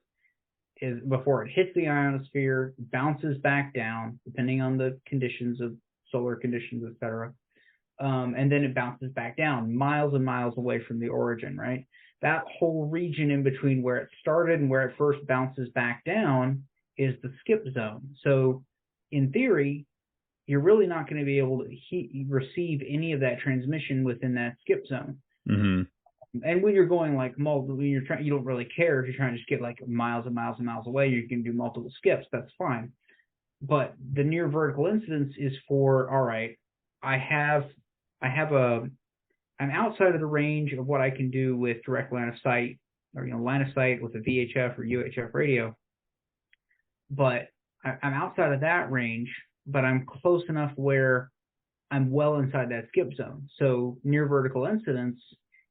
Is before it hits the ionosphere, bounces back down depending on the conditions of solar conditions, etc. And then it bounces back down miles and miles away from the origin. Right. That whole region in between where it started and where it first bounces back down is the skip zone. So in theory, you're really not going to be able to receive any of that transmission within that skip zone. And when you're going like multiple, you don't really care if you're trying to just get like miles and miles and miles away. You can do multiple skips. That's fine. But the near vertical incidence is for, all right, I'm outside of the range of what I can do with direct line of sight or, line of sight with a VHF or UHF radio. But I'm outside of that range, but I'm close enough where I'm well inside that skip zone. So near vertical incidence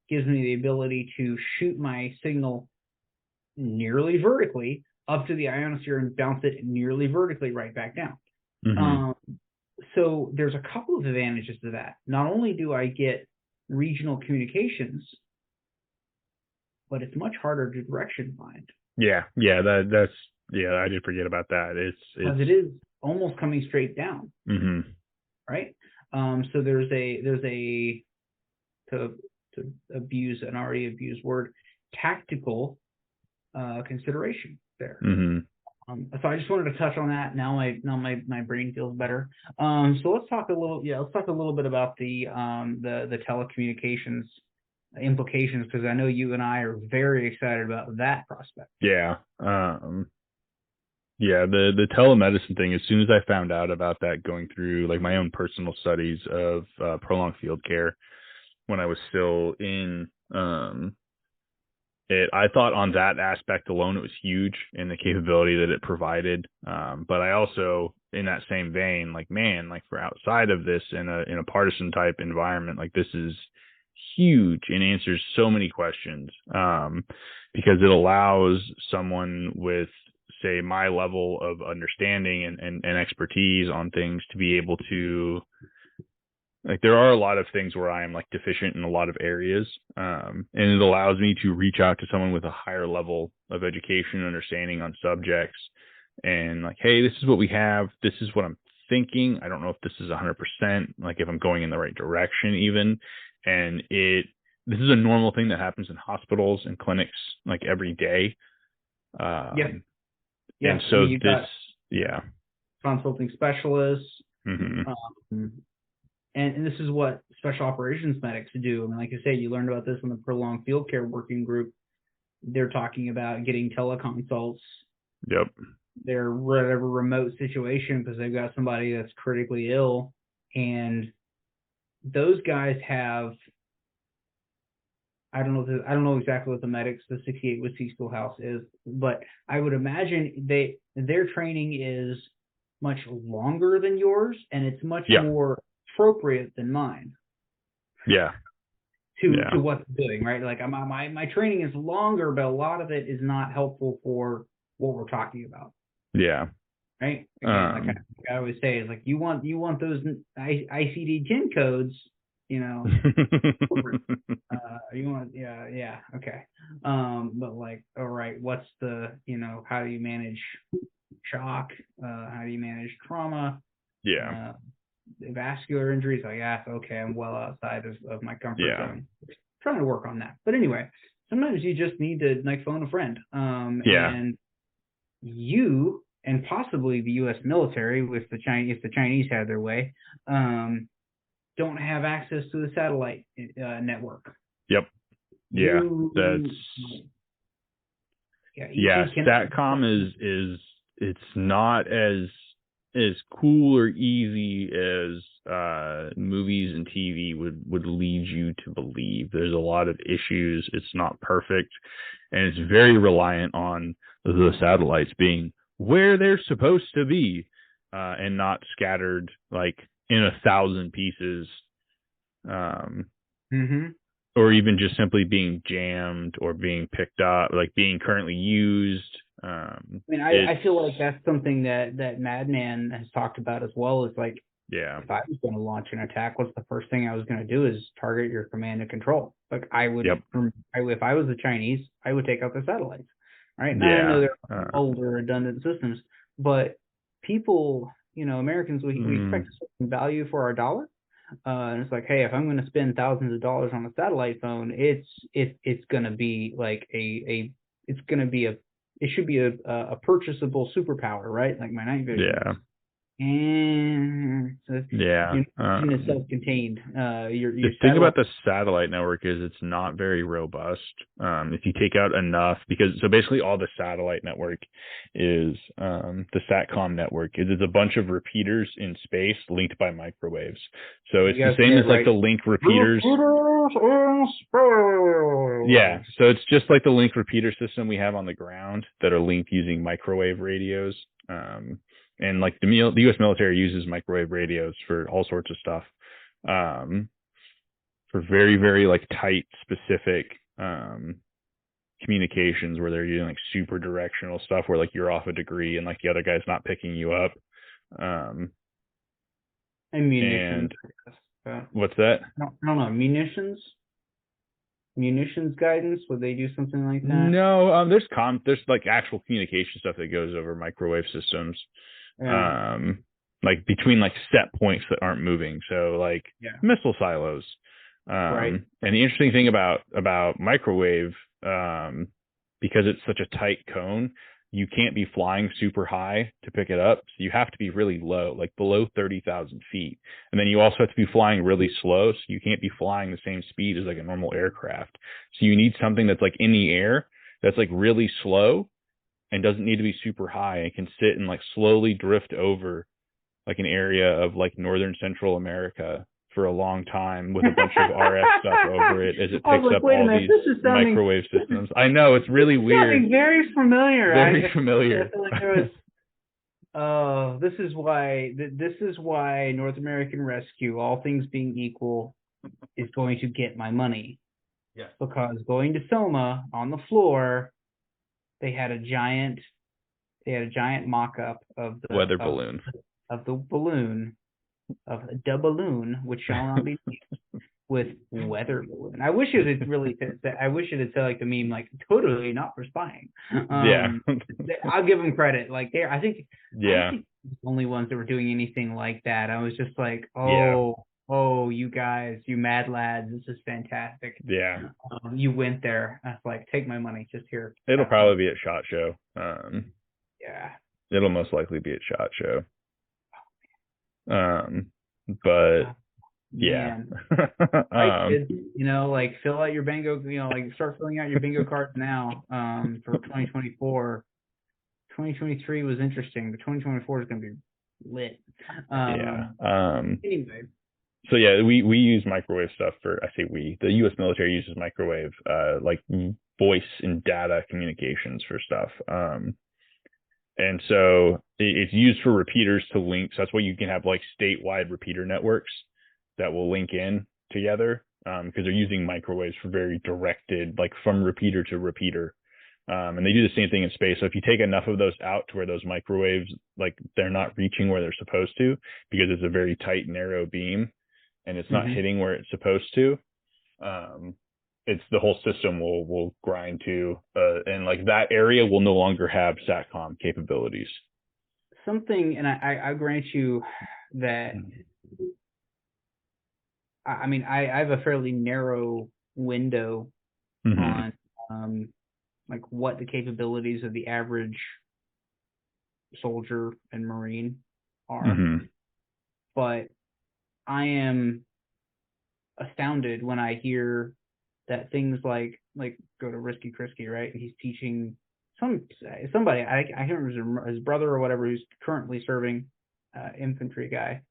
gives me the ability to shoot my signal nearly vertically up to the ionosphere and bounce it nearly vertically right back down. So there's a couple of advantages to that. Not only do I get regional communications, but it's much harder to direction find. I did forget about that. Because it is almost coming straight down. Right. So there's a to to abuse an already abused word, tactical consideration there. Mm-hmm. So I just wanted to touch on that. Now my brain feels better. So let's talk a little bit about the telecommunications implications, because I know you and I are very excited about that prospect. Yeah. Yeah, the telemedicine thing, as soon as I found out about that, going through like my own personal studies of prolonged field care when I was still in it, I thought on that aspect alone it was huge in the capability that it provided. But I also, in that same vein, like, man, like for outside of this in a partisan type environment, like this is huge and answers so many questions, because it allows someone with, say, my level of understanding and expertise on things to be able to, like, there are a lot of things where I am like deficient in a lot of areas, and it allows me to reach out to someone with a higher level of education and understanding on subjects, and like, hey, this is what we have, this is what I'm thinking, I don't know if this is 100%, like if I'm going in the right direction even, and this is a normal thing that happens in hospitals and clinics like every day. Yeah. And so consulting specialists, mm-hmm. And this is what special operations medics do. I mean, like I say, you learned about this in the prolonged field care working group. They're talking about getting teleconsults. Yep. Their whatever remote situation because they've got somebody that's critically ill, and those guys have. I don't know exactly what the medics, the 68 with C Schoolhouse is, but I would imagine their training is much longer than yours, and it's much more appropriate than mine. Yeah. To what's doing, right? Like my training is longer, but a lot of it is not helpful for what we're talking about. Yeah. Right. Again, like I always say, is like you want those ICD-10 codes, you know. You want okay. But like, all right, what's the, how do you manage shock? How do you manage trauma? Yeah. Vascular injuries, like, okay, I'm well outside of my comfort zone. Trying to work on that. But anyway, sometimes you just need to like phone a friend. And you and possibly the U.S. military, if the Chinese had their way, don't have access to the satellite network. Yep. SATCOM is it's not as cool or easy as movies and TV would lead you to believe. There's a lot of issues. It's not perfect, and it's very reliant on the satellites being where they're supposed to be, and not scattered like in 1,000 pieces, or even just simply being jammed or being picked up, like being currently used. I mean, I feel like that's something that Madman has talked about as well. Is like, if I was going to launch an attack, what's the first thing I was going to do is target your command and control. Like I would, if I was the Chinese, I would take out the satellites. Right? Now I know they're older, redundant systems, but people, Americans, we expect a certain value for our dollar. And it's like, hey, if I'm going to spend thousands of dollars on a satellite phone, it's going to be like it should be a purchasable superpower, right? Like my night vision. Yeah. And so it's self-contained. The thing about the satellite network is it's not very robust. If you take out enough, so basically all the satellite network is the SATCOM network. It is a bunch of repeaters in space linked by microwaves. So it's the same as like the link repeaters. Yeah, so it's just like the link repeater system we have on the ground that are linked using microwave radios. And like the U.S. military uses microwave radios for all sorts of stuff, for very, very like tight, specific communications where they're using like super directional stuff where like you're off a degree and like the other guy's not picking you up. And munitions. What's that? I don't know. Munitions guidance, would they do something like that? No, there's like actual communication stuff that goes over microwave systems. Like between like set points that aren't moving, so like missile silos, Right. And the interesting thing about microwave, because it's such a tight cone, you can't be flying super high to pick it up. So you have to be really low, like below 30,000 feet. And then you also have to be flying really slow. So you can't be flying the same speed as like a normal aircraft. So you need something that's like in the air, that's like really slow and doesn't need to be super high and can sit and like slowly drift over like an area of like northern Central America for a long time with a bunch of RF stuff over it as it picks up all these microwave systems. I know, it's really weird. Sounding very familiar. Very familiar. I feel like there was, this is why North American Rescue, all things being equal, is going to get my money. Yes. Because going to Soma on the floor, they had a giant mock-up of the weather balloon. Of the balloon, of the balloon, which shall not be named, with weather balloon. I wish it had really I wish it had said like the meme, like totally not for spying. Yeah. I'll give them credit. Like I think yeah. the only ones that were doing anything like that. I was just like, oh, you guys, you mad lads, this is fantastic. Yeah. You went there. I was like, take my money, just here. It'll probably be at SHOT Show. Yeah. It'll most likely be at SHOT Show. But yeah. Kids, like fill out your bingo, like start filling out your bingo cards now, for 2024. 2023 was interesting, but 2024 is going to be lit. Anyway. So yeah, we use microwave stuff for, I say we, the U.S. military uses microwave, like voice and data communications for stuff. And so it's used for repeaters to link. So that's why you can have like statewide repeater networks that will link in together, because they're using microwaves for very directed, like from repeater to repeater. And they do the same thing in space. So if you take enough of those out to where those microwaves, like they're not reaching where they're supposed to, because it's a very tight, narrow beam and it's not hitting where it's supposed to, it's the whole system will grind to, and like that area will no longer have SATCOM capabilities. Something, and I grant you that, I mean, I have a fairly narrow window on like what the capabilities of the average soldier and Marine are, but I am astounded when I hear that things like go to Risky Krisky, right? He's teaching somebody, I can't remember his brother or whatever, who's currently serving, infantry guy,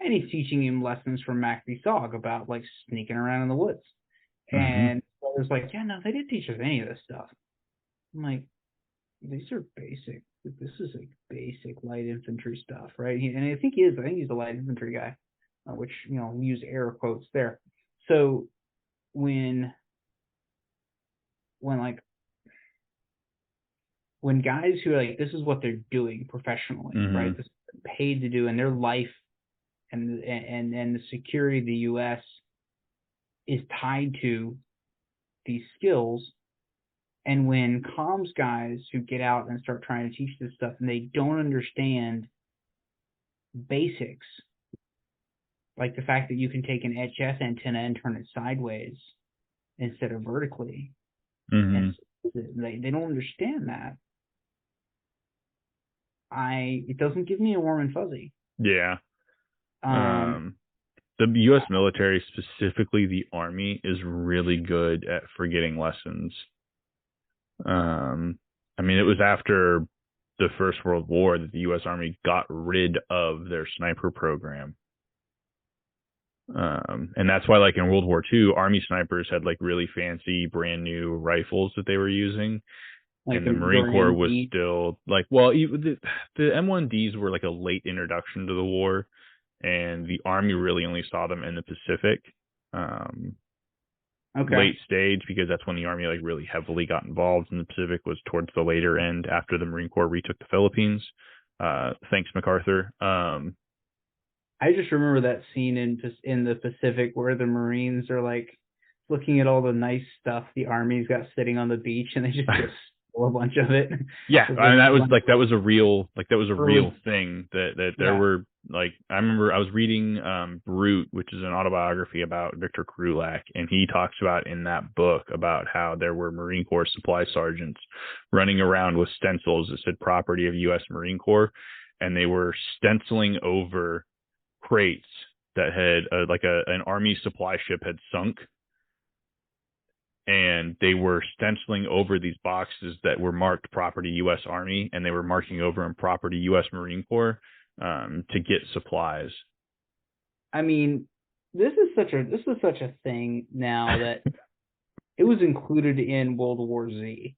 and he's teaching him lessons from MACV-SOG about like sneaking around in the woods. And I was like, yeah, no, they didn't teach us any of this stuff. I'm like, these are basic. This is like basic light infantry stuff, right? And I think he's a light infantry guy, which, we use air quotes there. So when guys who are like, this is what they're doing professionally, right? This is what they're paid to do, and their life and the security of the U.S. is tied to these skills. And when comms guys who get out and start trying to teach this stuff and they don't understand basics, like the fact that you can take an HF antenna and turn it sideways instead of vertically, and they don't understand that. It doesn't give me a warm and fuzzy. Yeah. The U.S. military, specifically the Army, is really good at forgetting lessons. I mean, it was after the First World War that the U.S. Army got rid of their sniper program. And that's why, like in World War II, Army snipers had like really fancy brand new rifles that they were using. Like, and the Marine Corps was still like, well, the M1Ds were like a late introduction to the war, and the Army really only saw them in the Pacific. Late stage, because that's when the Army like really heavily got involved, and the Pacific was towards the later end after the Marine Corps retook the Philippines. Thanks, MacArthur. I just remember that scene in the Pacific where the Marines are like looking at all the nice stuff the Army's got sitting on the beach, and they just go a bunch of it. Yeah, It's and that like was a real early, thing that there yeah. were, like, I remember I was reading Brute, which is an autobiography about Victor Krulak, and he talks about in that book about how there were Marine Corps supply sergeants running around with stencils that said property of U.S. Marine Corps, and they were stenciling over crates that had an Army supply ship had sunk, and they were stenciling over these boxes that were marked property U.S. Army, and they were marking over them property U.S. Marine Corps to get supplies. I mean, this is such a thing now that it was included in World War Z.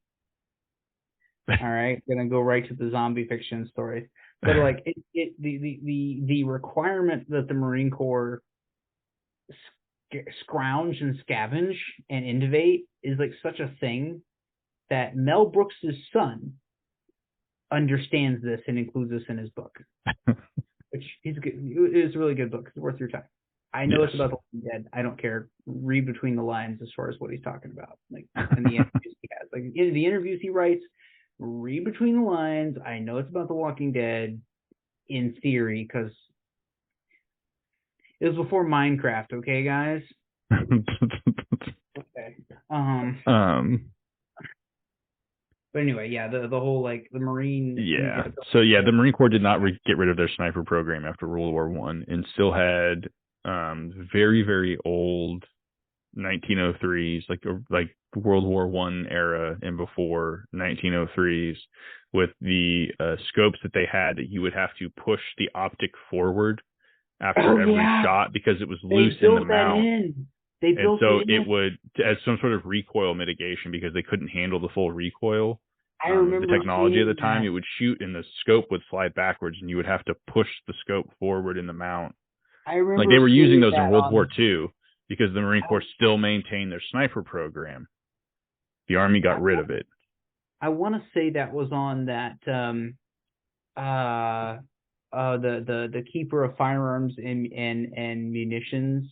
All right, gonna go right to the zombie fiction story, but like the requirement that the Marine Corps scrounge and scavenge and innovate is like such a thing that Mel Brooks's son understands this and includes this in his book, which is good. It's a really good book. It's worth your time. I know it's about the Walking Dead. I don't care. Read between the lines as far as what he's talking about, like in the interviews he has, like in the interviews he writes. Read between the lines. I know it's about the Walking Dead in theory because it was before Minecraft. Okay, guys. Okay. But anyway, yeah, the whole like the Marine. Yeah. So yeah, the Marine Corps did not get rid of their sniper program after World War I, and still had very, very old 1903s, like World War I era and before 1903s, with the scopes that they had that you would have to push the optic forward after every shot because it was loose in the mount. And so it would, as some sort of recoil mitigation, because they couldn't handle the full recoil. I remember the technology at the time, it would shoot and the scope would slide backwards, and you would have to push the scope forward in the mount. I remember like they were using those in World War II because the Marine Corps still maintained their sniper program. The Army got rid of it. I want to say that was on that the keeper of firearms and munitions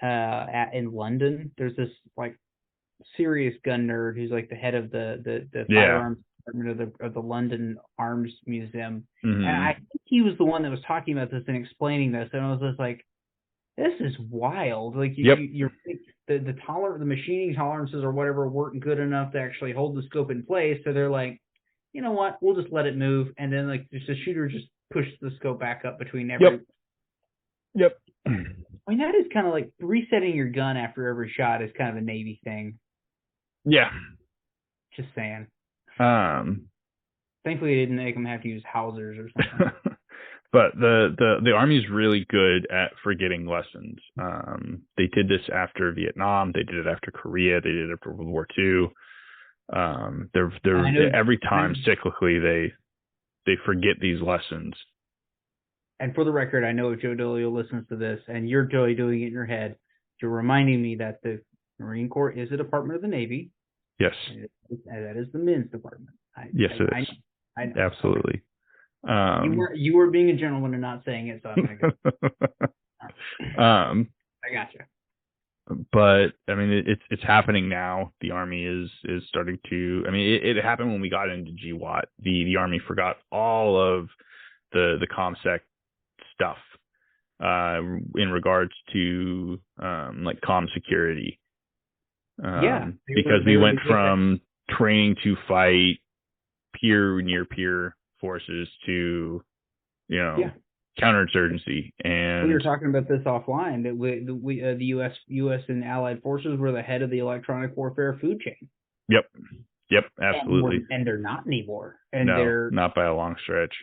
in London. There's this like serious gun nerd who's like the head of the firearms department of the London Arms Museum, and I think he was the one that was talking about this and explaining this, and I was just like, this is wild. Like you're the machining tolerances or whatever weren't good enough to actually hold the scope in place, so they're like, you know what, we'll just let it move, and then like just the shooter just pushed the scope back up between every. Yep. I mean, that is kind of like resetting your gun after every shot is kind of a Navy thing. Yeah. Just saying. Thankfully, they didn't make them have to use Hausers or something. But the Army's really good at forgetting lessons. They did this after Vietnam. They did it after Korea. They did it after World War II. They're every time cyclically they forget these lessons. And for the record, I know if Joe Dolio listens to this and you're totally doing it in your head, you're reminding me that the Marine Corps is a department of the Navy. Yes. And that is the men's department. It is. I know. Absolutely. You were being a gentleman and not saying it, so I'm going to go. I gotcha. But I mean, it's happening now. The Army is starting to. I mean, it happened when we got into GWAT. The Army forgot all of the ComSec stuff in regards to like comm security. Because we went from training to fight near peer forces to, counterinsurgency. And we were talking about this offline that the U.S. and allied forces were the head of the electronic warfare food chain. Yep, absolutely. And they're not anymore. And they're not by a long stretch.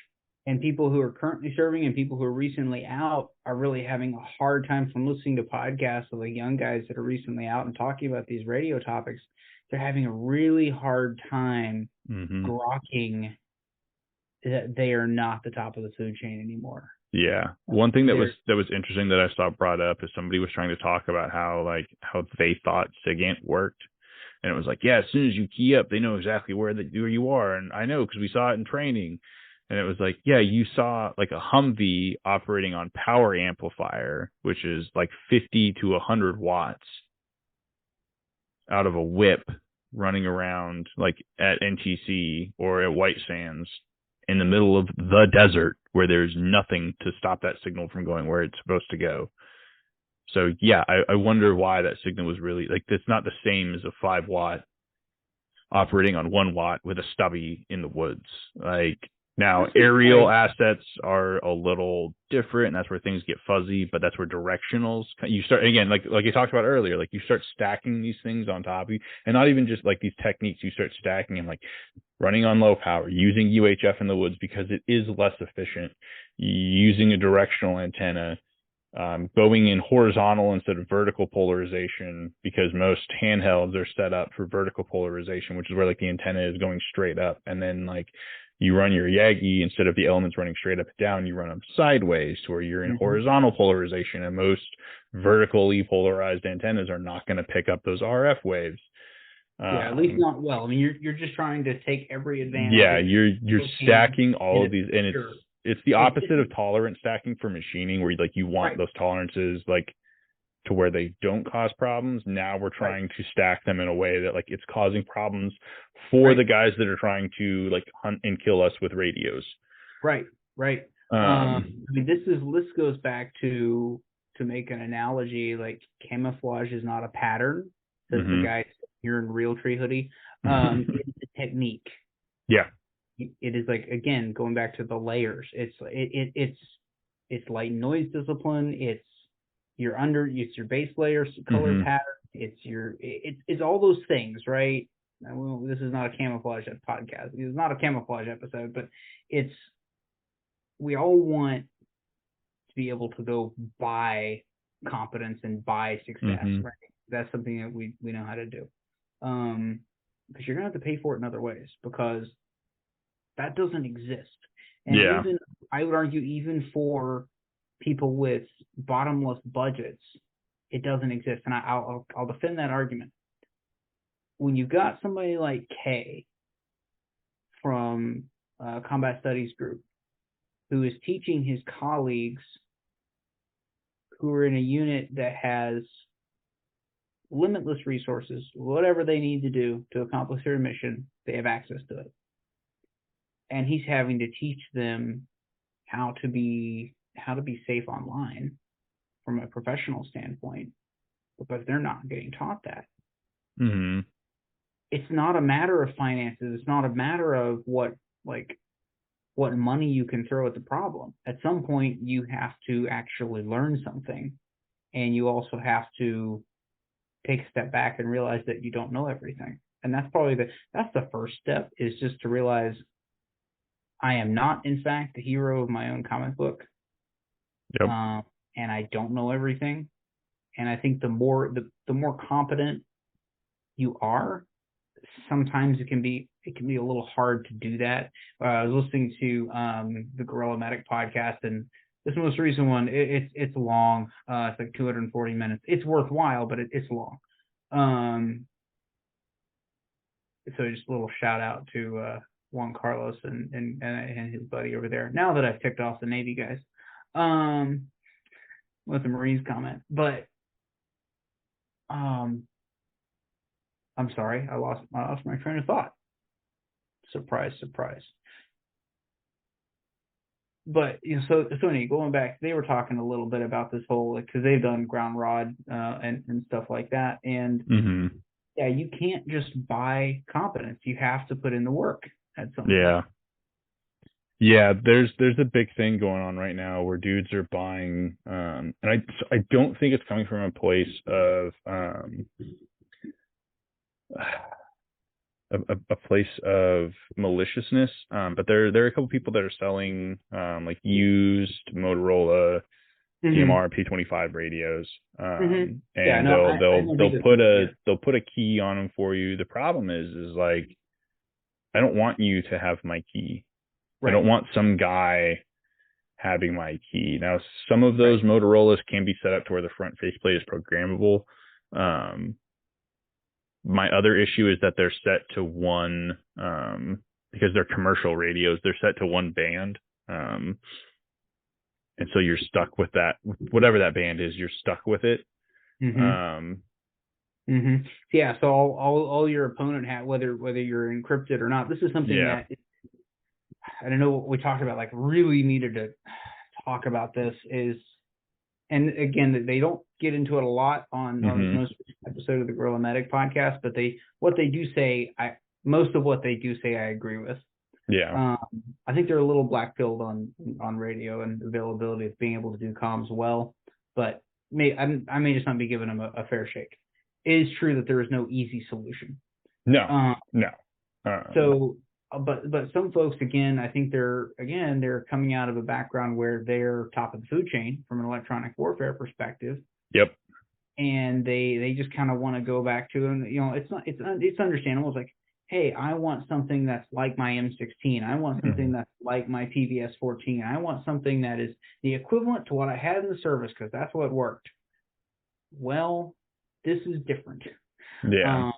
And people who are currently serving and people who are recently out are really having a hard time from listening to podcasts of the young guys that are recently out and talking about these radio topics. They're having a really hard time grokking that they are not the top of the food chain anymore. Yeah. One thing that was interesting that I saw brought up is somebody was trying to talk about how they thought SigInt worked. And it was like, yeah, as soon as you key up, they know exactly where you are. And I know because we saw it in training. And it was like, yeah, you saw like a Humvee operating on power amplifier, which is like 50 to 100 watts out of a whip running around like at NTC or at White Sands in the middle of the desert where there's nothing to stop that signal from going where it's supposed to go. So yeah, I wonder why that signal was really like, it's not the same as a 5-watt operating on 1 watt with a stubby in the woods. Like, now aerial assets are a little different, and that's where things get fuzzy, but that's where directionals, you start, again, like you talked about earlier, like you start stacking these things on top of you, and not even just like these techniques, you start stacking and like running on low power, using UHF in the woods because it is less efficient, using a directional antenna, going in horizontal instead of vertical polarization because most handhelds are set up for vertical polarization, which is where like the antenna is going straight up, and then like you run your Yagi, instead of the elements running straight up and down, you run them sideways to where you're in horizontal polarization, and most vertically polarized antennas are not going to pick up those RF waves. Yeah, at least not well. I mean, you're just trying to take every advantage. Yeah, you're stacking all of these, and it's the opposite of tolerance stacking for machining, where you want those tolerances like to where they don't cause problems. Now we're trying to stack them in a way that like it's causing problems for the guys that are trying to like hunt and kill us with radios. Right. I mean, this goes back to make an analogy, like camouflage is not a pattern. Says the guy here in Real Tree Hoodie. It's a technique. Yeah. It is like, again, going back to the layers. It's light and noise discipline. It's your base layer color pattern. It's all those things, right? This is not a camouflage podcast. It's not a camouflage episode, but we all want to be able to go buy competence and buy success, right? That's something that we know how to do. Because you're gonna have to pay for it in other ways, because that doesn't exist. And even, I would argue, even for people with bottomless budgets, it doesn't exist. And I'll defend that argument. When you've got somebody like Kay from Combat Studies Group, who is teaching his colleagues who are in a unit that has limitless resources, whatever they need to do to accomplish their mission, they have access to it. And he's having to teach them how to be safe online from a professional standpoint, because they're not getting taught that. It's not a matter of finances. It's not a matter of what money you can throw at the problem. At some point, you have to actually learn something, and you also have to take a step back and realize that you don't know everything. And that's probably that's the first step, is just to realize I am not, in fact, the hero of my own comic book. Yep. And I don't know everything. And I think the more competent you are, sometimes it can be a little hard to do that. I was listening to the Guerrilla Medic podcast, and this most recent one, it's long. It's like 240 minutes. It's worthwhile, but it's long. So just a little shout out to Juan Carlos and his buddy over there. Now that I've ticked off the Navy guys, with the Marines comment, but I'm sorry, I lost my train of thought. Surprise. But so anyway, going back, they were talking a little bit about this whole, because they've done ground rod and stuff like that, and yeah, you can't just buy competence. You have to put in the work at some point. Yeah, there's a big thing going on right now where dudes are buying, and I don't think it's coming from a place of a place of maliciousness, but there are a couple people that are selling like used Motorola PMR P25 radios, and they'll put a key on them for you. The problem is like, I don't want you to have my key. I don't want some guy having my key. Now, some of those Motorola's can be set up to where the front faceplate is programmable. My other issue is that they're set to one, because they're commercial radios, they're set to one band. And so you're stuck with that, whatever that band is, you're stuck with it. Mm-hmm. Yeah. So all your opponent had, whether you're encrypted or not, this is something that I don't know what we talked about. Like really needed to talk about this is, and again, they don't get into it a lot on the most episode of the Guerrilla Medic podcast, but what they do say, most of what they do say, I agree with. Yeah. I think they're a little black-pilled on radio and availability of being able to do comms well, but I may just not be giving them a fair shake. It is true that there is no easy solution. No. So, but some folks, again, I think they're coming out of a background where they're top of the food chain from an electronic warfare perspective. Yep. And they just kind of want to go back to, and it's understandable. It's like, hey, I want something that's like my M16. I want something that's like my PVS-14. I want something that is the equivalent to what I had in the service because that's what worked. Well, this is different. Yeah.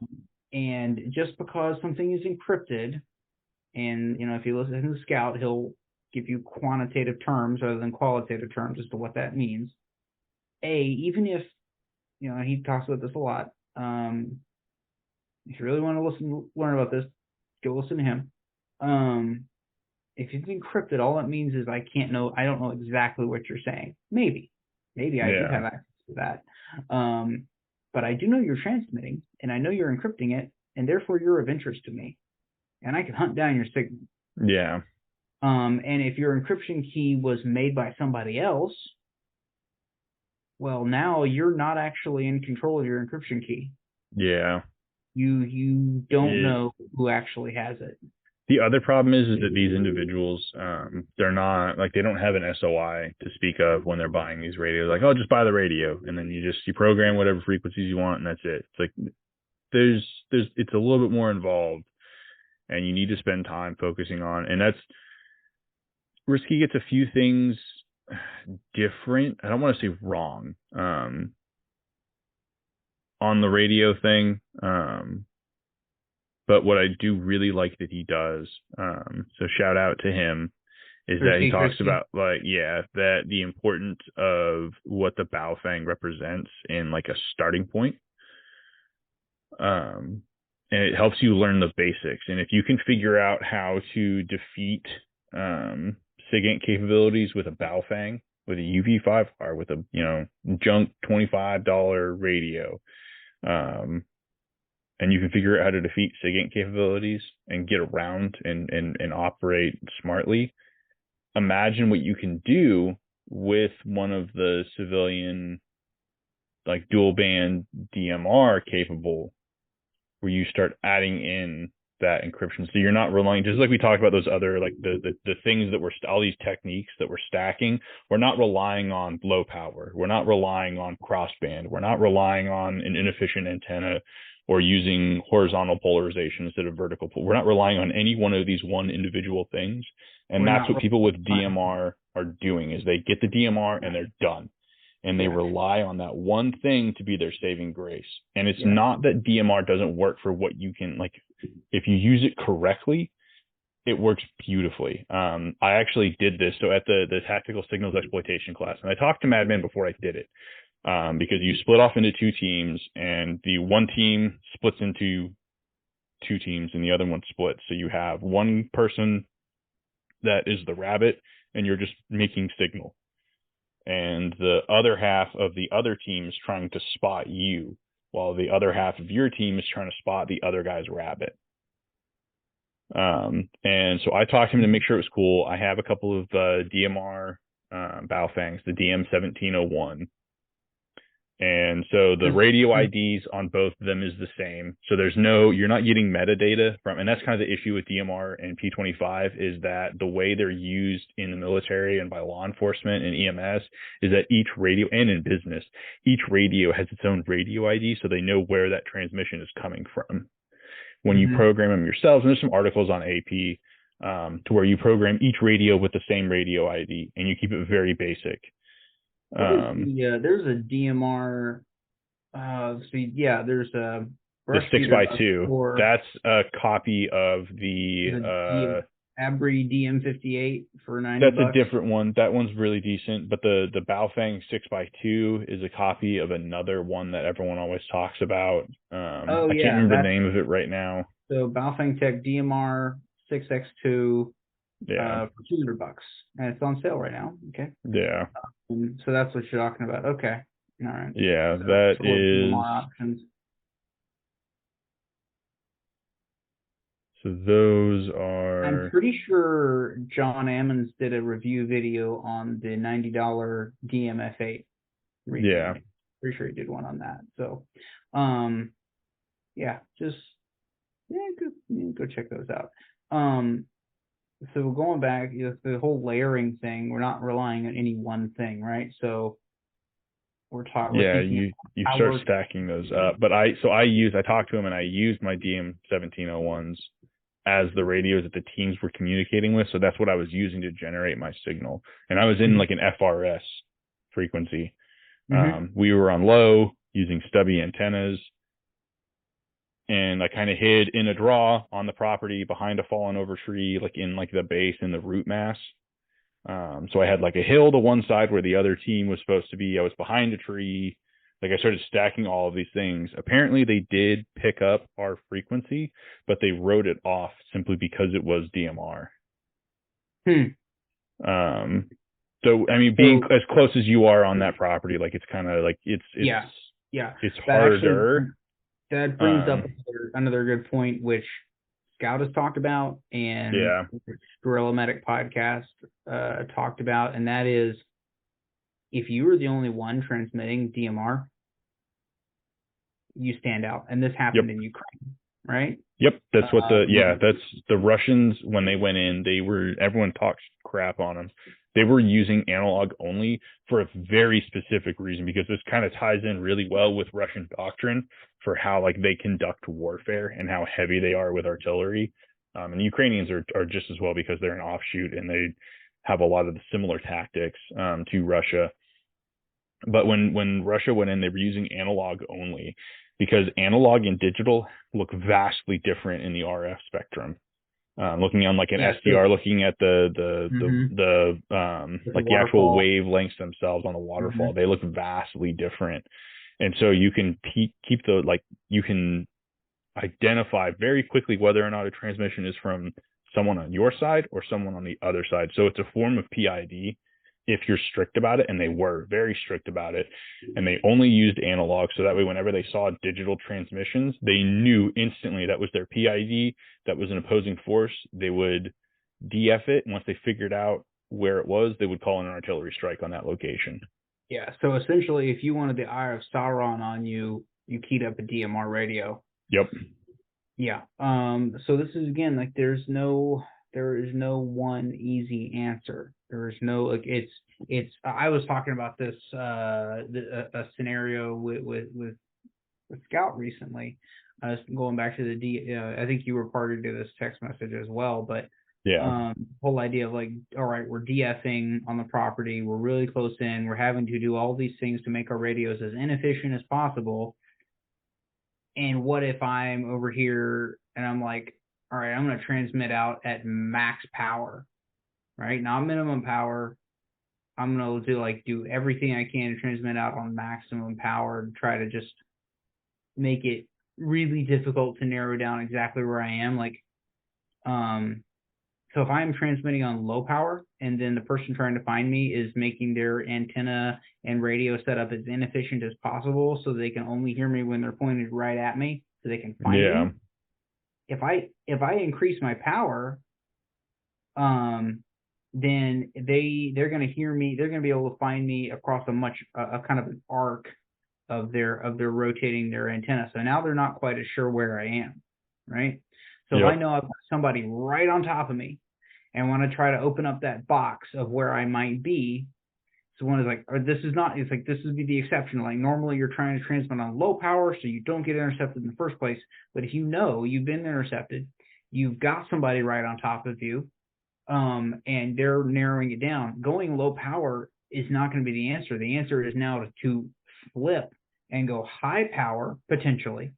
And just because something is encrypted, and if you listen to the Scout, he'll give you quantitative terms rather than qualitative terms as to what that means. Even if he talks about this a lot. If you really want to learn about this, go listen to him. If it's encrypted, all it means is I don't know exactly what you're saying. Maybe I do have access to that. But I do know you're transmitting, and I know you're encrypting it, and therefore you're of interest to me, and I can hunt down your signal. Yeah. And if your encryption key was made by somebody else, well, now you're not actually in control of your encryption key. Yeah. You don't know who actually has it. The other problem is that these individuals, they're not, like, they don't have an SOI to speak of when they're buying these radios. Like, oh, just buy the radio, and then you program whatever frequencies you want, and that's it. It's like it's a little bit more involved, and you need to spend time focusing on, and that's Risky gets a few things different. I don't want to say wrong on the radio thing. But what I do really like that he does, so shout out to him, is that he talks about that the importance of what the Baofeng represents in like a starting point. And it helps you learn the basics. And if you can figure out how to defeat SigInt capabilities with a Baofeng, with a UV5R, with a junk $25 radio, and you can figure out how to defeat SigInt capabilities and get around and operate smartly, imagine what you can do with one of the civilian, like, dual band DMR capable, where you start adding in that encryption. So you're not relying, just like we talked about those other, like the things that all these techniques that we're stacking, we're not relying on low power. We're not relying on crossband. We're not relying on an inefficient antenna or using horizontal polarization instead of vertical. We're not relying on any one of these one individual things. And that's what people with DMR are doing, is they get the DMR and they're done. And they rely on that one thing to be their saving grace. And it's not that DMR doesn't work for what you can, like, if you use it correctly, it works beautifully. I actually did this. So at the tactical signals exploitation class, and I talked to Madman before I did it, because you split off into two teams, and the one team splits into two teams and the other one splits. So you have one person that is the rabbit and you're just making signal. And the other half of the other team is trying to spot you, while the other half of your team is trying to spot the other guy's rabbit. And so I talked to him to make sure it was cool. I have a couple of DMR Baofengs, the DM1701. And so the radio IDs on both of them is the same. So you're not getting metadata from, and that's kind of the issue with DMR and P25, is that the way they're used in the military and by law enforcement and EMS is that each radio, and in business, each radio has its own radio ID, so they know where that transmission is coming from. When you program them yourselves, and there's some articles on AP to where you program each radio with the same radio ID, and you keep it very basic. There's a DMR. There's a the 6x2. That's a copy of the Abri DM58 for $90. That's a different one. That one's really decent. But the Baofeng 6x2 is a copy of another one that everyone always talks about. I can't remember the name of it right now. So Baofeng Tech DMR 6x2 Yeah. for $200, and it's on sale right now. Okay. Yeah. So that's what you're talking about. Okay. All right. Yeah, So that PMR is. options. So those are. I'm pretty sure John Ammons did a review video on the $90 DMF8. Recently. Yeah. Pretty sure he did one on that. So, yeah, just go check those out. So going back, the whole layering thing, we're not relying on any one thing, right? So we're talking. Yeah, you start stacking those up. But I talked to him and I used my DM1701s as the radios that the teams were communicating with. So that's what I was using to generate my signal. And I was in like an FRS frequency. We were on low using stubby antennas. And I kind of hid in a draw on the property behind a fallen over tree, like in like the base and the root mass. So I had like a hill to one side where the other team was supposed to be. I was behind a tree. Like I started stacking all of these things. Apparently they did pick up our frequency, but they wrote it off simply because it was DMR. So I mean, being as close as you are on that property, like it's kind of like it's harder. That brings up another good point, which Scout has talked about, and Guerrilla Medic podcast talked about, and that is, if you were the only one transmitting DMR, you stand out. And this happened in Ukraine, right? Yep, that's what that's the Russians, when they went in, everyone talks crap on them. They were using analog only for a very specific reason, because this kind of ties in really well with Russian doctrine for how like they conduct warfare and how heavy they are with artillery. And the Ukrainians are just as well, because they're an offshoot and they have a lot of the similar tactics to Russia. But when Russia went in, they were using analog only, because analog and digital look vastly different in the RF spectrum. Looking on like an SDR, looking at the actual wavelengths themselves on the waterfall, they look vastly different. And so you can keep you can identify very quickly whether or not a transmission is from someone on your side or someone on the other side. So it's a form of PID if you're strict about it, and they were very strict about it, and they only used analog. So that way, whenever they saw digital transmissions, they knew instantly that was their PID, that was an opposing force. They would DF it, and once they figured out where it was, they would call in an artillery strike on that location. Yeah, so essentially, if you wanted the Eye of Sauron on you, you keyed up a DMR radio. Yep. Yeah. So this is, again, like there is no one easy answer. There is no, like, it's. I was talking about this a scenario with Scout recently. Going back to the I think you were party to this text message as well, but whole idea of like, all right, we're DFing on the property, we're really close in, we're having to do all these things to make our radios as inefficient as possible. And what if I'm over here and I'm like, all right, I'm going to transmit out at max power, right? Not minimum power. I'm going to do everything I can to transmit out on maximum power and try to just make it really difficult to narrow down exactly where I am. So if I'm transmitting on low power and then the person trying to find me is making their antenna and radio setup as inefficient as possible so they can only hear me when they're pointed right at me so they can find me. If I increase my power, then they're going to hear me. They're going to be able to find me across a kind of an arc of their rotating their antenna. So now they're not quite as sure where I am, right? So if I know I've got somebody right on top of me and want to try to open up that box of where I might be, so one is like, or this is not, it's like, this would be the exception. Like normally you're trying to transmit on low power so you don't get intercepted in the first place. But if you know you've been intercepted, you've got somebody right on top of you, and they're narrowing it down. Going low power is not going to be the answer. The answer is now to flip and go high power, potentially.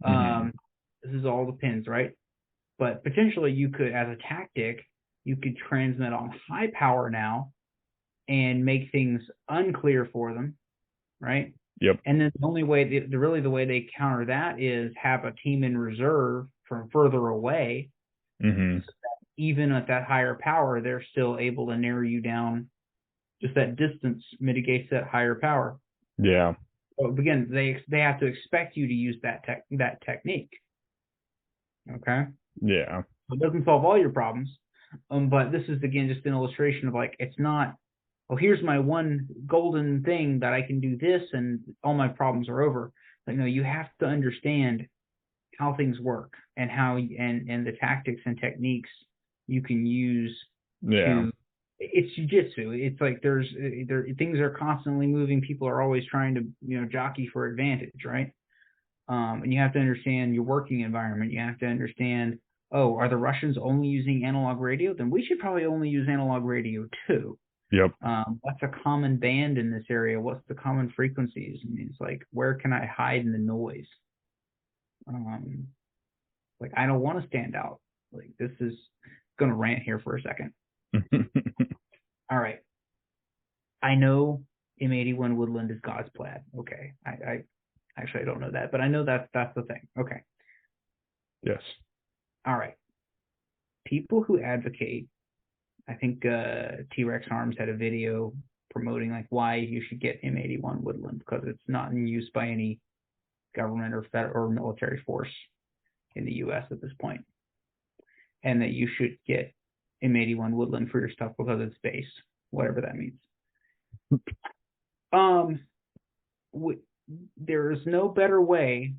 This is all depends, right? But potentially you could, as a tactic, you could transmit on high power now and make things unclear for them, right? Yep. And then the only way, really the way they counter that is have a team in reserve from further away. Mm-hmm. So that even at that higher power, they're still able to narrow you down. Just that distance mitigates that higher power. Yeah. So again, they have to expect you to use that technique. Okay. Yeah. So it doesn't solve all your problems, but this is again just an illustration of like, it's not, oh, here's my one golden thing that I can do this and all my problems are over. Like, no, you have to understand how things work and how and the tactics and techniques you can use. Yeah. It's jujitsu. It's like things are constantly moving. People are always trying to jockey for advantage, right? And you have to understand your working environment. You have to understand, oh, are the Russians only using analog radio? Then we should probably only use analog radio too. Yep. What's a common band in this area? What's the common frequencies? I mean, it's like, where can I hide in the noise? Like, I don't want to stand out. Like, this is going to rant here for a second. All right. I know M81 Woodland is God's plaid. Okay. I actually, I don't know that, but I know that's the thing. Okay. Yes. All right. People who advocate, I think T-Rex Arms had a video promoting like why you should get M81 Woodland, because it's not in use by any government or federal or military force in the U.S. at this point, and that you should get M81 Woodland for your stuff because it's based, whatever that means. There is no better way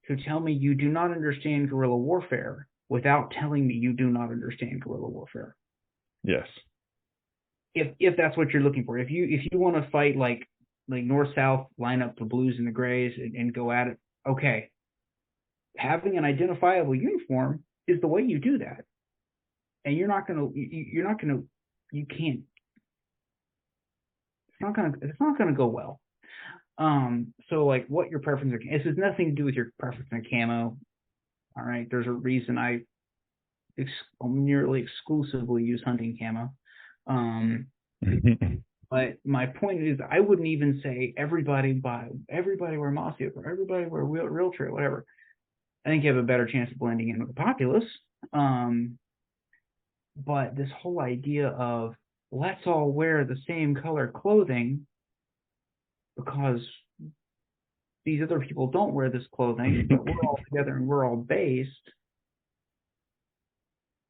to tell me you do not understand guerrilla warfare without telling me you do not understand guerrilla warfare. Yes. If that's what you're looking for, if you want to fight like north-south, line up the blues and the grays and go at it, okay. Having an identifiable uniform is the way you do that. And it's not gonna go well. So like what your preference are, this has nothing to do with your preference in camo. All right. There's a reason I nearly exclusively use hunting camo. But my point is, I wouldn't even say everybody wear mossy or everybody wear real tree, whatever. I think you have a better chance of blending in with the populace. But this whole idea of let's all wear the same color clothing because these other people don't wear this clothing, but we're all together and we're all based.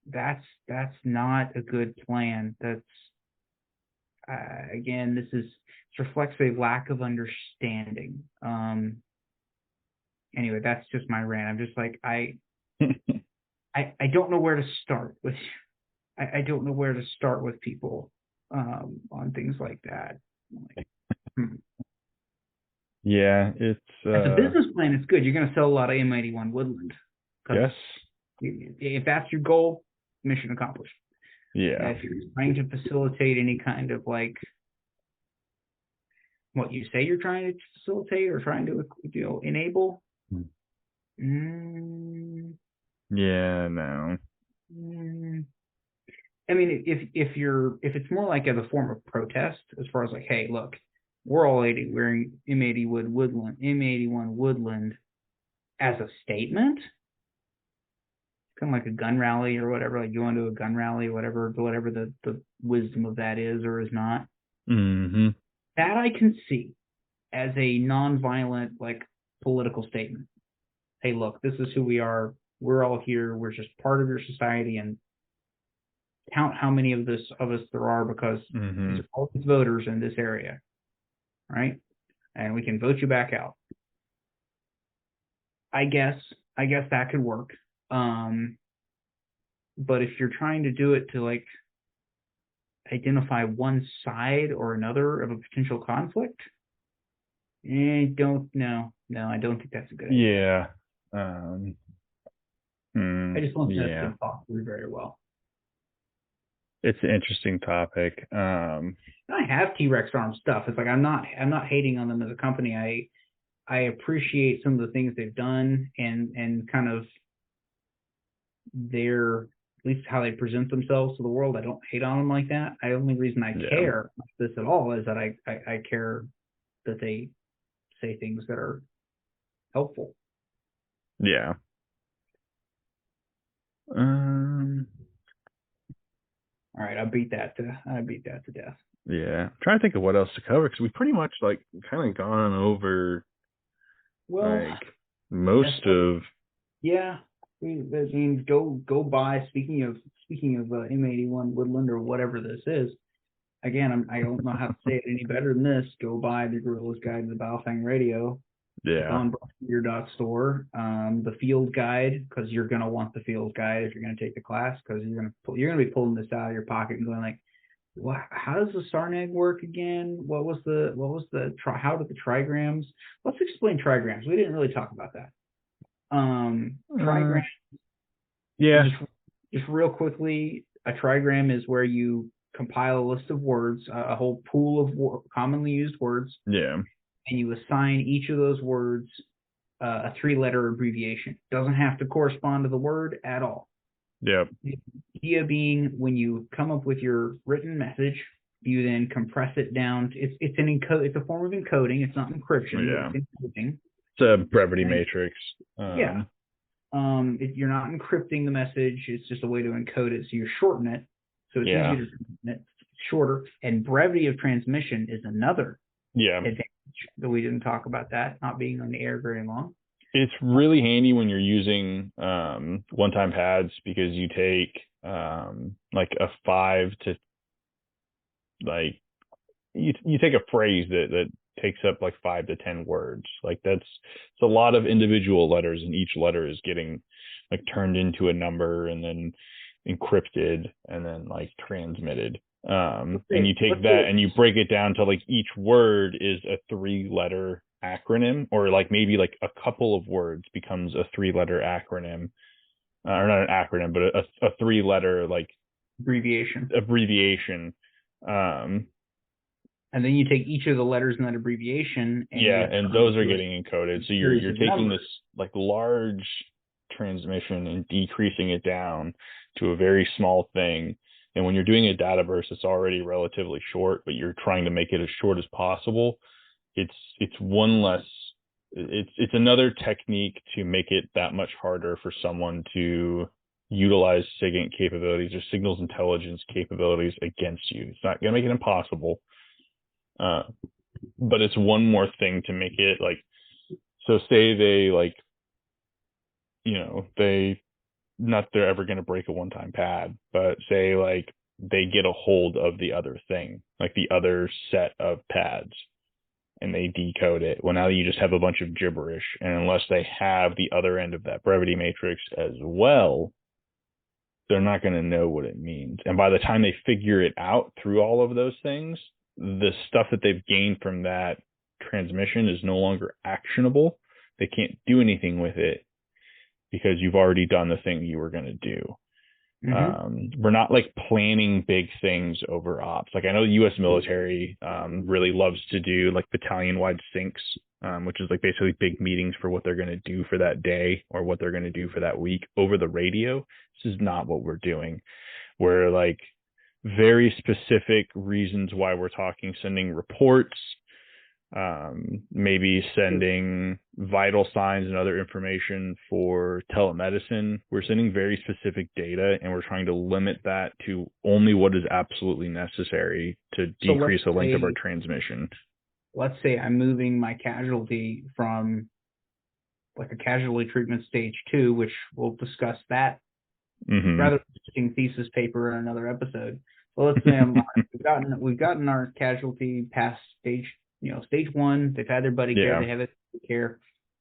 That's not a good plan. That's again, this reflects a lack of understanding. Anyway, that's just my rant. I'm just like I don't know where to start with. I don't know where to start with people on things like that. Like, Yeah, it's as a business plan, it's good. You're going to sell a lot of M81 Woodland. Yes. If that's your goal, mission accomplished. Yeah. If you're trying to facilitate any kind of like what you say you're trying to facilitate or trying to enable. Yeah, no. I mean, if it's more like as a form of protest, as far as like, hey, look, we're all wearing M81 Woodland as a statement, kind of like a gun rally or whatever, like going to a gun rally, whatever the wisdom of that is or is not. Mm-hmm. That I can see as a nonviolent, like, political statement. Hey, look, this is who we are. We're all here. We're just part of your society, and count how many of us there are, because these are all these voters in this area, right? And we can vote you back out. I guess that could work. But if you're trying to do it to like identify one side or another of a potential conflict, I don't think that's a good idea. Yeah. I just don't think that's been thought through very well. It's an interesting topic. I have T-Rex Arm stuff. It's like I'm not hating on them as a company. I appreciate some of the things they've done and kind of their least how they present themselves to the world. I don't hate on them like that. The only reason I care about this at all is that I care that they say things that are helpful. Yeah. All right, I beat that to death. Yeah, I'm trying to think of what else to cover, because we pretty much like kind of gone over like most of. Yeah, I mean, go buy. Speaking of M81 Woodland or whatever this is, again, I don't know how to say it any better than this. Go buy the Guerrilla's Guide to the Baofeng Radio. Yeah. It's on Brushbeater.store. The field guide, because you're gonna want the field guide if you're gonna take the class, because you're gonna be pulling this out of your pocket and going like, what? How does the SARNAG work again? How did the trigrams? Let's explain trigrams. We didn't really talk about that. Trigrams. Yeah. Just real quickly, a trigram is where you compile a list of words, a whole pool of commonly used words. Yeah. And you assign each of those words a 3-letter abbreviation. Doesn't have to correspond to the word at all. Yep. The idea being, when you come up with your written message, you then compress it down. It's a form of encoding. It's not encryption. Yeah. It's encoding. It's a brevity matrix. Yeah. You're not encrypting the message. It's just a way to encode it. So you shorten it. So it's easier to transmit. It's shorter. And brevity of transmission is another advantage that we didn't talk about, that not being on the air very long. It's really handy when you're using one-time pads, because you take like a 5 to like you take a phrase that takes up like 5 to 10 words. Like it's a lot of individual letters, and each letter is getting like turned into a number and then encrypted and then like transmitted. And you take that and you break it down to like each word is a 3-letter acronym, or like maybe like a couple of words becomes a 3-letter acronym, or not an acronym, but a 3-letter like abbreviation. And then you take each of the letters in that abbreviation. And those are getting encoded. So you're taking this like large transmission and decreasing it down to a very small thing. And when you're doing a data burst, it's already relatively short, but you're trying to make it as short as possible. It's another technique to make it that much harder for someone to utilize SigInt capabilities or signals intelligence capabilities against you. It's not going to make it impossible, but it's one more thing to make it like, so say they like, they're ever going to break a one-time pad, but say like they get a hold of the other thing, like the other set of pads, and they decode it. Well, now you just have a bunch of gibberish, and unless they have the other end of that brevity matrix as well, they're not going to know what it means. And by the time they figure it out through all of those things, the stuff that they've gained from that transmission is no longer actionable. They can't do anything with it because you've already done the thing you were going to do. Mm-hmm. We're not like planning big things over ops. Like I know the U.S. military really loves to do like battalion-wide syncs, which is like basically big meetings for what they're going to do for that day or what they're going to do for that week over the radio. This is not what we're doing. We're like very specific reasons why we're talking, sending reports, maybe sending vital signs and other information for telemedicine. We're sending very specific data, and we're trying to limit that to only what is absolutely necessary to decrease the length of our transmission. Let's say I'm moving my casualty from like a casualty treatment stage 2, which we'll discuss that rather interesting thesis paper in another episode. So let's say we've gotten our casualty past stage 1, they've had their buddy care, they have it care,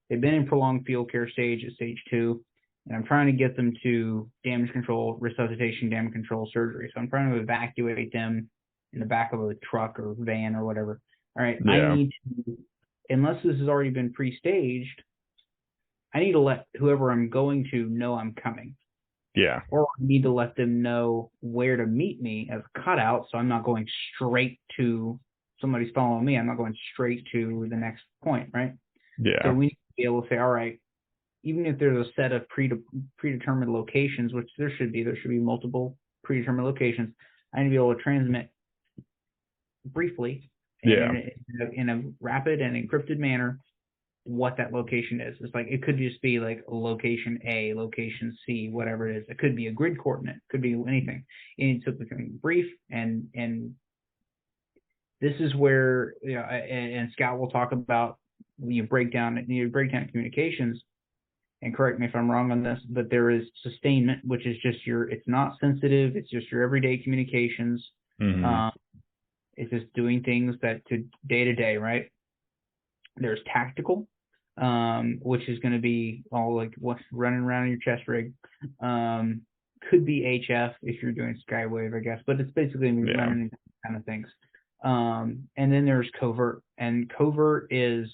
they've been in prolonged field care stage at stage 2, and I'm trying to get them to damage control, resuscitation, damage control, surgery. So I'm trying to evacuate them in the back of a truck or van or whatever. All right, I need to, unless this has already been pre-staged, I need to let whoever I'm going to know I'm coming. Yeah. Or I need to let them know where to meet me as a cutout, so I'm not going straight to somebody's following me. I'm not going straight to the next point, right? Yeah. So we need to be able to say, all right, even if there's a set of predetermined locations, which there should be multiple predetermined locations, I need to be able to transmit briefly in a rapid and encrypted manner what that location is. It's like, it could just be like location A, location C, whatever it is. It could be a grid coordinate, could be anything. And so becoming brief, and this is where, you know, and Scott will talk about when you break down communications, and correct me if I'm wrong on this, but there is sustainment, which is just it's not sensitive, it's just your everyday communications. It's just doing things that to day to day, right? There's tactical, which is going to be all like what's running around in your chest rig. Could be HF if you're doing Skywave, I guess, but it's basically running kind of things. And then there's covert, and covert is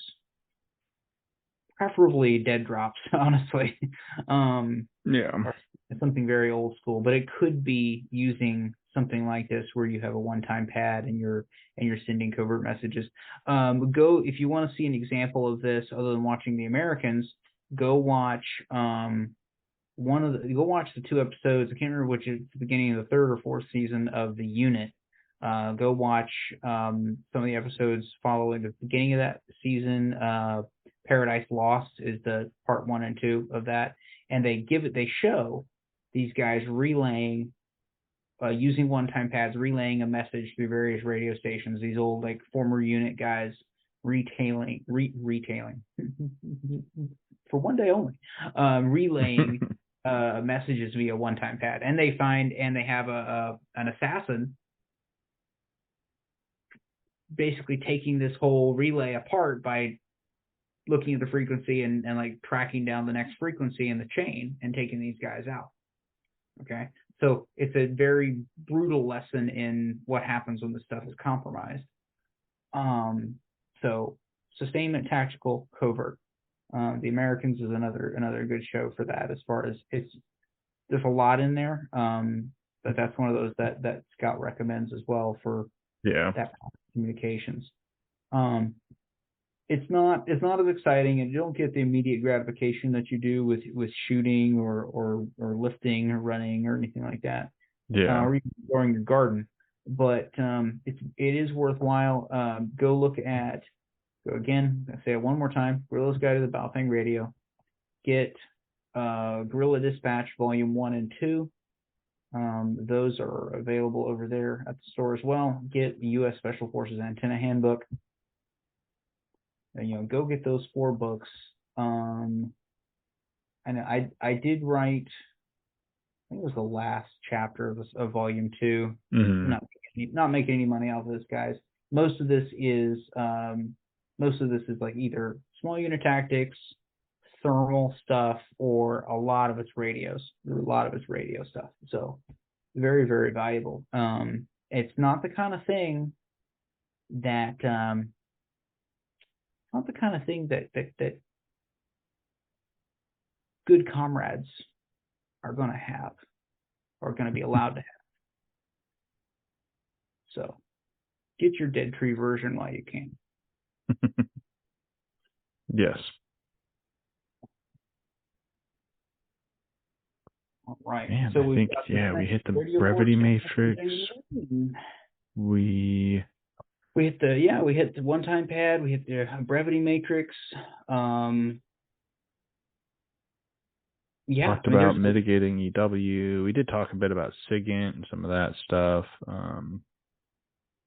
preferably dead drops, honestly. It's something very old school, but it could be using something like this where you have a one-time pad and you're sending covert messages. If you want to see an example of this other than watching the Americans, go watch go watch the 2 episodes. I can't remember which is the beginning of the 3rd or 4th season of The Unit. Go watch some of the episodes following the beginning of that season. Paradise Lost is the part 1 and 2 of that, and they show these guys relaying, using one-time pads, relaying a message through various radio stations. These old, like, former unit guys retailing for one day only, relaying messages via one-time pad, and they have an assassin basically taking this whole relay apart by looking at the frequency and like tracking down the next frequency in the chain and taking these guys out. Okay, so it's a very brutal lesson in what happens when the stuff is compromised. So sustainment, tactical, covert. The Americans is another good show for that. As far as there's a lot in there, but that's one of those that Scott recommends as well for that communications. It's not as exciting, and you don't get the immediate gratification that you do with shooting or lifting or running or anything like that. Or even growing your garden. But it is worthwhile. Go look at, again, I say it one more time, Guerrilla's Guide to the Baofeng Radio. Get Guerrilla Dispatch Volume 1 and 2. Those are available over there at the store as well. Get the U.S. Special Forces Antenna Handbook. And, go get those 4 books. And I did write, I think it was the last chapter of Volume 2. Not making any money off of this, guys. Most of this is like either small unit tactics, thermal stuff, or a lot of it's radio stuff. So very, very valuable. It's not the kind of thing that that good comrades are going to have, or going to be allowed to have. So get your dead tree version while you can. Yes. All right. Man, so I think we hit the brevity matrix. We hit the one-time pad. We hit the brevity matrix. Talked about mitigating EW. We did talk a bit about SigInt and some of that stuff. And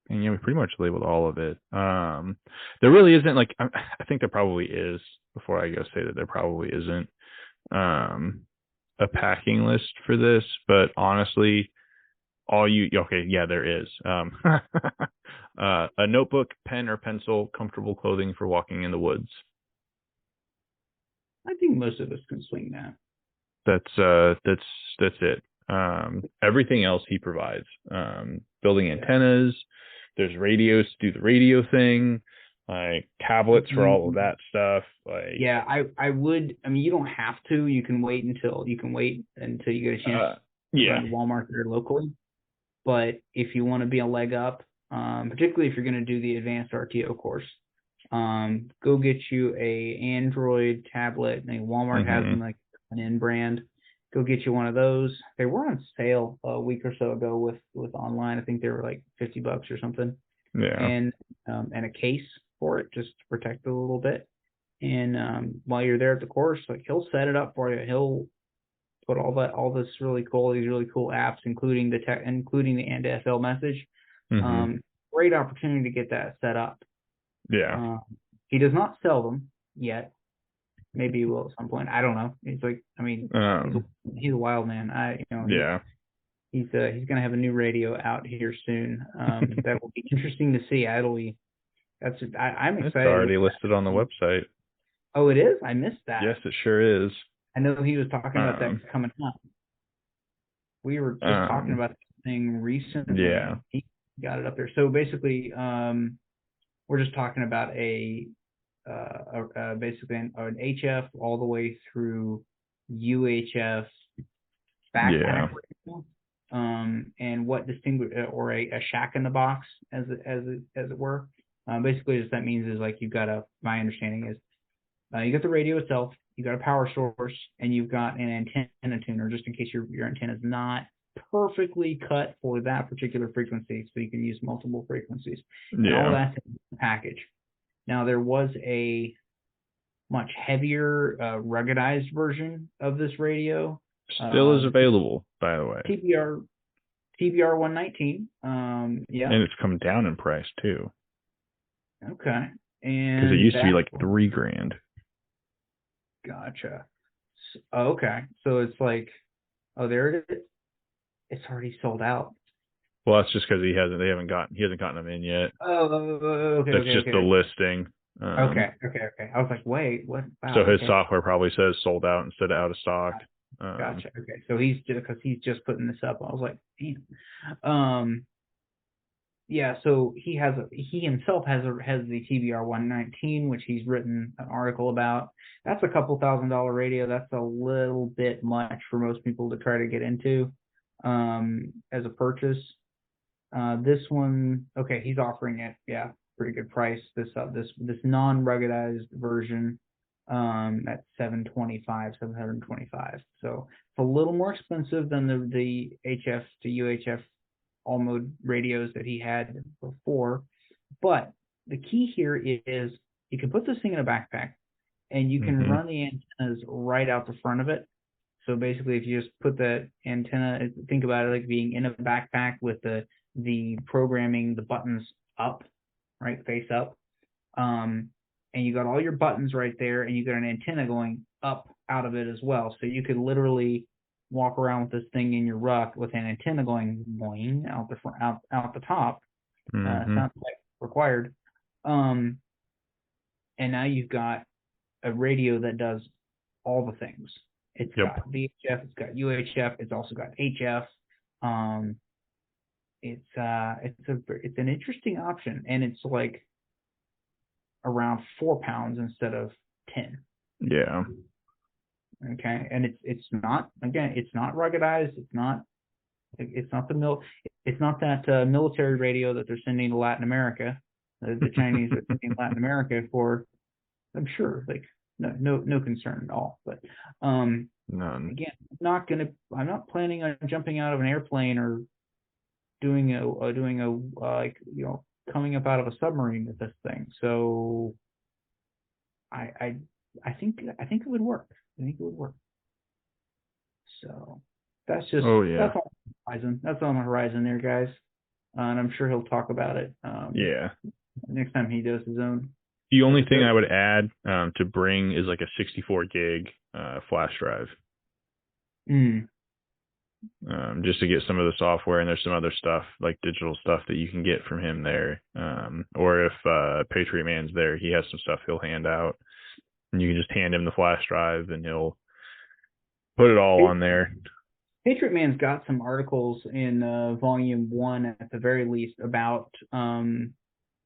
we pretty much labeled all of it. There really isn't, like, I think there probably is, before I go say that there probably isn't a packing list for this, but honestly, there is. A notebook, pen or pencil, comfortable clothing for walking in the woods. I think most of us can swing that. That's it. Everything else he provides. Building antennas. There's radios to do the radio thing. Like tablets for all of that stuff. Like I would. I mean, you don't have to. You can wait until you get a chance to go to Walmart or locally. But if you want to be a leg up, particularly if you're going to do the advanced RTO course, Go get you a Android tablet. Walmart has them, like an N brand. Go get you one of those. They were on sale a week or so ago with online. I think they were like $50 or something. Yeah. And a case for it just to protect it a little bit. And while you're there at the course, like, he'll set it up for you. He'll put these really cool apps, including the AND-FL message. Great opportunity to get that set up. Yeah. He does not sell them yet. Maybe he will at some point. I don't know. He's like, I mean, he's a wild man. Yeah. He's gonna have a new radio out here soon. That will be interesting to see. I'm excited. It's already listed on the website. Oh, it is? I missed that. Yes, it sure is. I know he was talking about that coming up. We were just talking about this thing recently. Yeah. He got it up there. So basically, we're just talking about basically an HF all the way through UHF backpack radio, and what distinguish or a shack in the box, as it were. Basically, what that means is, like, my understanding is, you got the radio itself, you got a power source, and you've got an antenna tuner, just in case your antenna is not perfectly cut for that particular frequency, so you can use multiple frequencies. And all that's in the package. Now, there was a much heavier, ruggedized version of this radio. Still is available, by the way. TBR 119. Yeah. And it's come down in price too. Okay. And because it used to be like $3,000. Gotcha. Okay. So it's like, oh, there it is. It's already sold out. Well, that's just because he hasn't gotten them in yet. Oh, okay. That's just the listing. Okay. I was like, wait, what? Wow, so his software probably says sold out instead of out of stock. Gotcha. Okay. So he's just putting this up. I was like, damn. Yeah. So he himself has the TBR 119, which he's written an article about. That's a couple $1,000 radio. That's a little bit much for most people to try to get into, as a purchase. This one, okay, he's offering it, yeah, pretty good price. This non-ruggedized version, at $725. So it's a little more expensive than the HF to UHF all mode radios that he had before. But the key here is you can put this thing in a backpack, and you can run the antennas right out the front of it. So basically, if you just put the antenna, think about it like being in a backpack with the programming, the buttons up, right, face up. And you got all your buttons right there, and you got an antenna going up out of it as well. So you could literally walk around with this thing in your ruck with an antenna going boing out the front, out the top. Sounds like required. And now you've got a radio that does all the things. It's got VHF, it's got UHF, it's also got HF. It's an interesting option, and it's like around 4 pounds instead of 10. Yeah. Okay, and it's not ruggedized. It's not that military radio that they're sending to Latin America. The Chinese are sending Latin America for, I'm sure, like no concern at all. But none. Again, I'm not planning on jumping out of an airplane or doing coming up out of a submarine with this thing. So I think it would work. So that's just that's all on the horizon there, guys. And I'm sure he'll talk about it. Next time he does his own. The only thing I would add to bring is like a 64 gig flash drive. Just to get some of the software, and there's some other stuff like digital stuff that you can get from him there. Or if Patriot Man's there, he has some stuff he'll hand out, and you can just hand him the flash drive, and he'll put it all on there. Patriot Man's got some articles in volume 1 at the very least about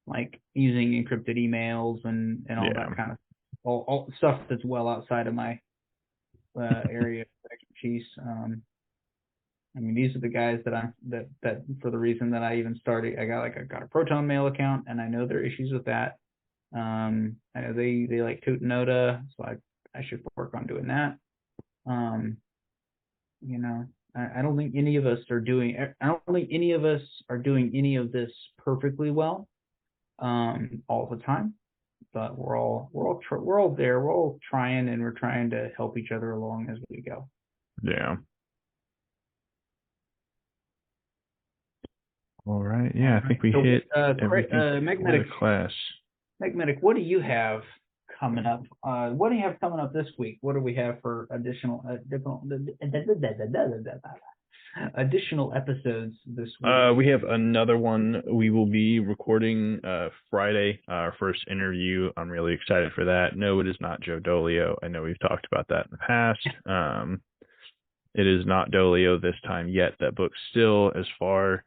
like using encrypted emails and all that kind of all stuff that's well outside of my area of expertise. I mean, these are the guys that for the reason that I even started. I got a Proton Mail account, and I know there are issues with that. I know they like Toot and Oda, so I should work on doing that. You know, I don't think any of us are doing. I don't think any of us are doing any of this perfectly well, all the time. But we're all there. We're all trying, and we're trying to help each other along as we go. Yeah. All right. Yeah, I think we hit everything for the class. Megmedic, what do you have coming up? What do you have coming up this week? What do we have for additional episodes this week? We have another one. We will be recording Friday, our first interview. I'm really excited for that. No, it is not Joe Dolio. I know we've talked about that in the past. It is not Dolio this time yet. That book's still as far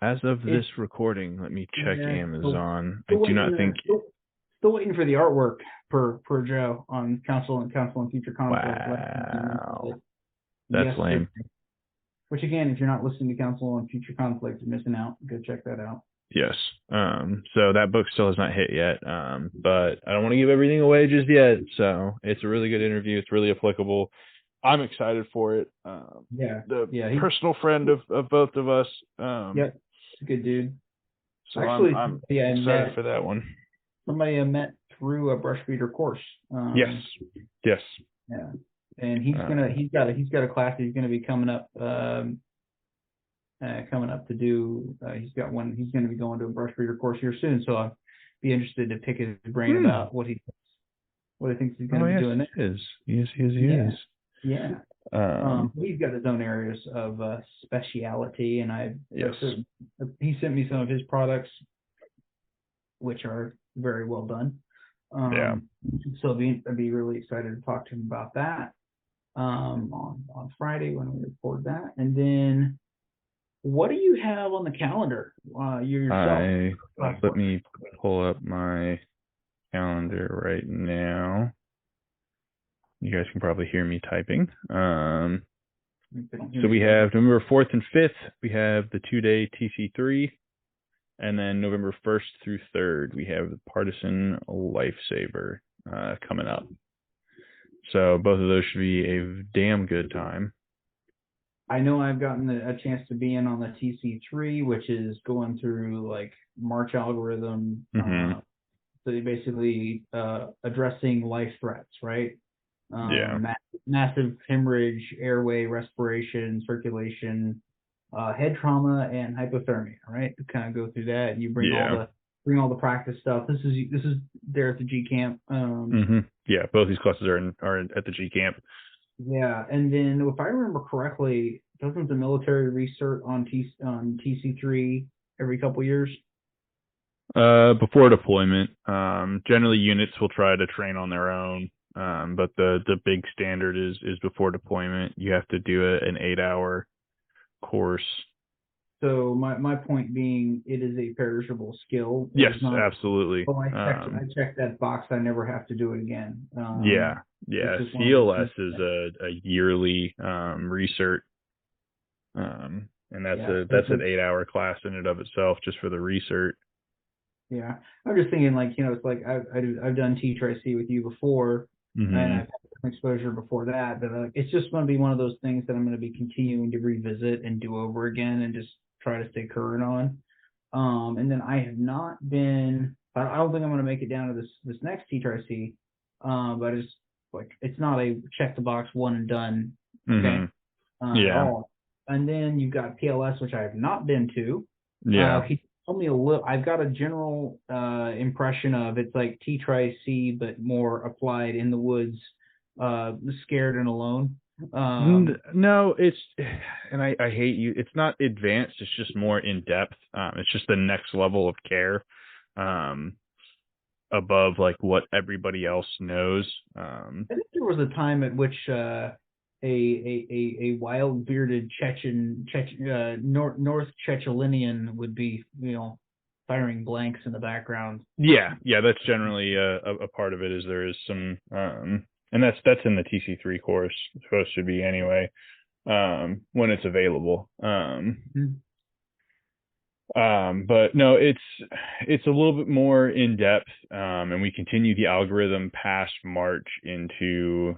as of this recording. Let me check Amazon. I do not think. Still waiting for the artwork per Joe on Council and Future Conflict. Wow, that's lame. Which again, if you're not listening to Council on Future Conflict, you're missing out. Go check that out. Yes. So that book still has not hit yet. But I don't want to give everything away just yet. So it's a really good interview. It's really applicable. I'm excited for it. He's personal friend of both of us. Yep, he's a good dude. So actually, I'm excited for that one. Somebody I met through a Brushbeater course. Yes. Yeah, and he's got a class he's gonna be coming up to do. He's going to be going to a Brushbeater course here soon. So I'll be interested to pick his brain about what he thinks he's going to be doing next. Yes, he is. Yeah. He's got his own areas of speciality, and he sent me some of his products, which are very well done. So I'd be really excited to talk to him about that on Friday when we record that. And then, what do you have on the calendar? You yourself. Let me pull up my calendar right now. You guys can probably hear me typing. So we have November 4th and 5th. We have the 2-day TC3. And then November 1st through 3rd, we have the Partisan Lifesaver coming up. So both of those should be a damn good time. I know I've gotten a chance to be in on the TC3, which is going through like March algorithm. So they basically addressing life threats, right? Massive hemorrhage, airway, respiration, circulation, head trauma, and hypothermia, right? To kind of go through that, you bring all the practice stuff. This is there at the G Camp. Yeah, both these classes are at the G Camp. Yeah, and then if I remember correctly, doesn't the military recert on TC3 every couple years? Before deployment, generally units will try to train on their own. But the big standard is before deployment. You have to do an 8-hour course. So my point being, it is a perishable skill. Yes, absolutely. I checked that box. I never have to do it again. CLS is a yearly recert, and that's an 8-hour class in and of itself just for the recert. Yeah, I'm just thinking it's like I've done TinySA with you before, and I've had some exposure before that. But it's just going to be one of those things that I'm going to be continuing to revisit and do over again, and just try to stay current on. And then I have not been. I don't think I'm going to make it down to this next TinySA, but it's not a check the box one and done. Okay. At all. And then you've got PLS, which I have not been to. Yeah. Tell me a little. I've got a general impression of it's like TinySA, but more applied in the woods, scared and alone. No, and I hate you. It's not advanced. It's just more in depth. It's just the next level of care, above like what everybody else knows. I think there was a time at which a wild bearded North Chechelinian would be, firing blanks in the background. Yeah, that's generally a part of it. Is there is some, and that's in the TC3 course. It's supposed to be anyway, when it's available. But no, it's a little bit more in depth, and we continue the algorithm past March into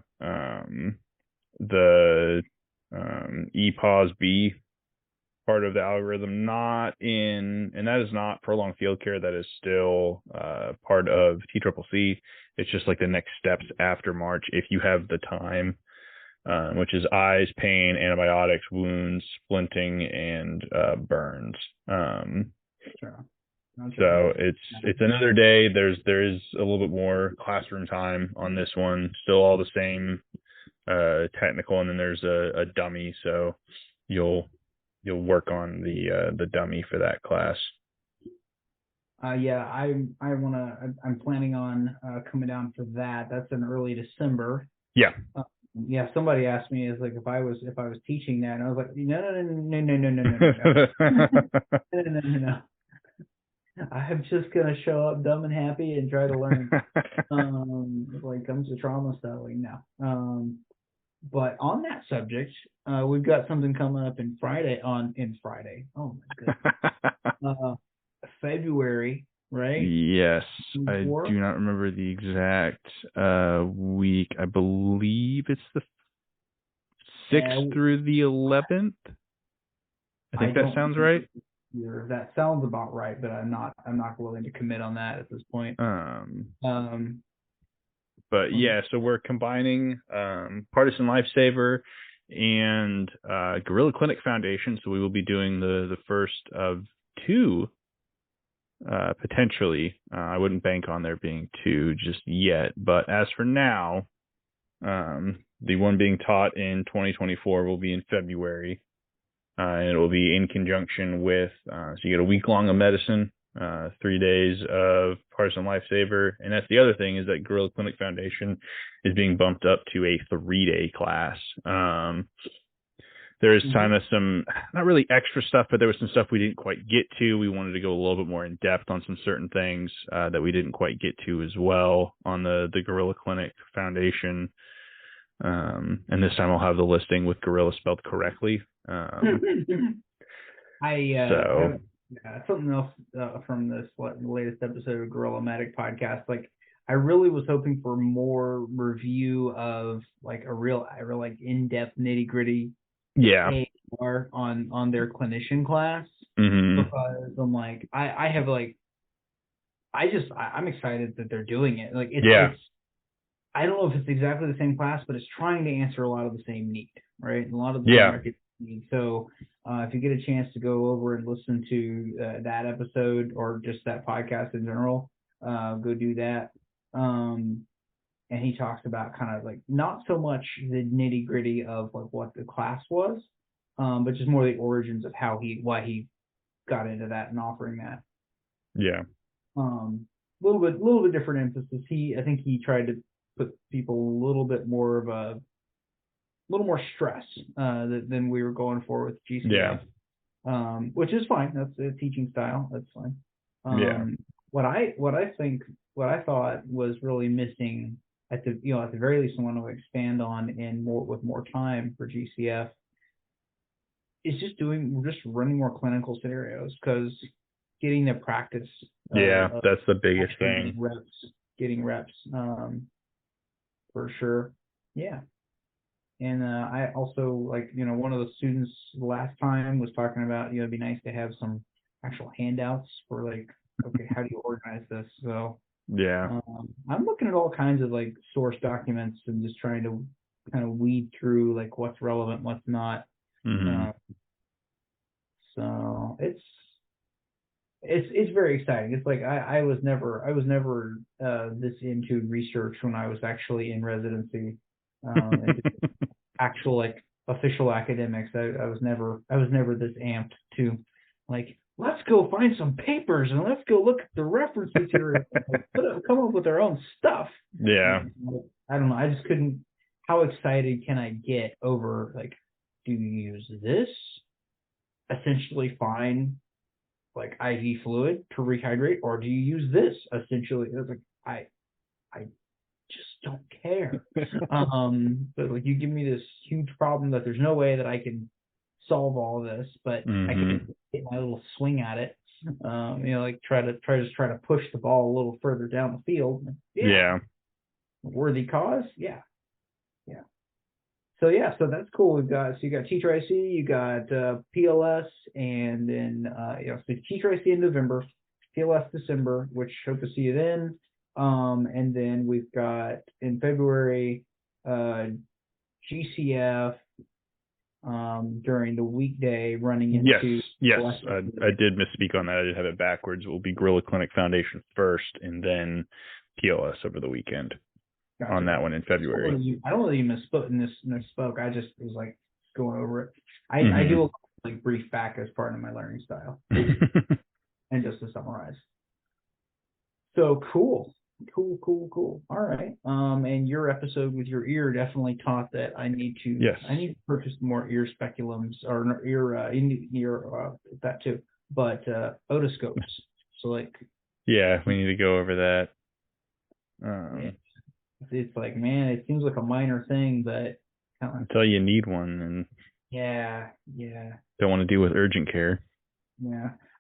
the EPAWS B part of the algorithm, and that is not prolonged field care. That is still part of TCCC. It's just like the next steps after March, if you have the time, which is eyes, pain, antibiotics, wounds, splinting, and burns. Sure. So it's another day. There is a little bit more classroom time on this one. Still all the same technical, and then there's a dummy. So you'll work on the dummy for that class. Yeah, I'm planning on coming down for that. That's in early December. Yeah. Yeah, somebody asked me if I was teaching that, and I was like, no. No. I'm just gonna show up dumb and happy and try to learn. When it comes to trauma stuff, like no. But on that subject, we've got something coming up in Friday. Oh my goodness. February, right? Yes, I 4? do not remember the exact week. I believe it's the 6th through the 11th. I think that sounds right. That sounds about right, but I'm not willing to commit on that at this point. But yeah, so we're combining Partisan Lifesaver and Guerrilla Clinic Foundation. So we will be doing the first of 2. Potentially, I wouldn't bank on there being 2 just yet, but as for now, the one being taught in 2024 will be in February, and it will be in conjunction with, so you get a week long of medicine, 3 days of Partisan Lifesaver, and that's the other thing, is that Guerrilla Clinic Foundation is being bumped up to a 3-day class. There is kind of some, not really extra stuff, but there was some stuff we didn't quite get to. We wanted to go a little bit more in depth on some certain things that we didn't quite get to as well on the Guerrilla Clinic Foundation. And this time I'll have the listing with Guerrilla spelled correctly. Something else from this latest episode of Guerrilla Medic podcast. Like, I really was hoping for more review of like a real like in-depth nitty-gritty AR on their clinician class, because I'm like, I'm excited that they're doing it. Like, it's I don't know if it's exactly the same class, but it's trying to answer a lot of the same need, right? And a lot of the market need. So if you get a chance to go over and listen to that episode or just that podcast in general, go do that. And he talks about kind of like not so much the nitty gritty of like what the class was, but just more the origins of why he got into that and offering that. Yeah. Little bit different emphasis. I think he tried to put people a little more stress than we were going for with GCF. Which is fine. That's a teaching style. That's fine. What I thought was really missing at the very least, I want to expand on with more time for GCF is just running more clinical scenarios, because getting the practice. That's the biggest thing. Getting reps, for sure. Yeah. And I also, like, one of the students last time was talking about, it'd be nice to have some actual handouts for like, okay, how do you organize this? So I'm looking at all kinds of like source documents and just trying to kind of weed through like what's relevant, what's not. So it's very exciting. It's like I was never this into research when I was actually in residency. Actual like official academics. I was never this amped to like, let's go find some papers and let's go look at the reference material and come up with our own stuff. I don't know. I just couldn't. How excited can I get over like, do you use this? Essentially fine like IV fluid to rehydrate, or do you use this essentially? It was like, I just don't care. But like, you give me this huge problem that there's no way that I can solve all this, but I can get my little swing at it. Like try to push the ball a little further down the field. Yeah. Worthy cause. Yeah. So that's cool. You got TinySA, you got PLS, and then so TinySA in November, PLS December, which hope to see you then. And then we've got in February GCF during the weekday running into. Yes. I did misspeak on that. I did have it backwards. It will be Guerrilla Clinic Foundation first, and then PLS over the weekend. Gotcha. On that one in February. I don't know that you misspoke. I just was like going over it. I do a like brief back as part of my learning style. And just to summarize. So cool. All right. And your episode with your ear definitely taught that I need to purchase more ear speculums or ear that too. But otoscopes. So like we need to go over that. It's like, man, it seems like a minor thing, but until you need one, and don't want to deal with urgent care.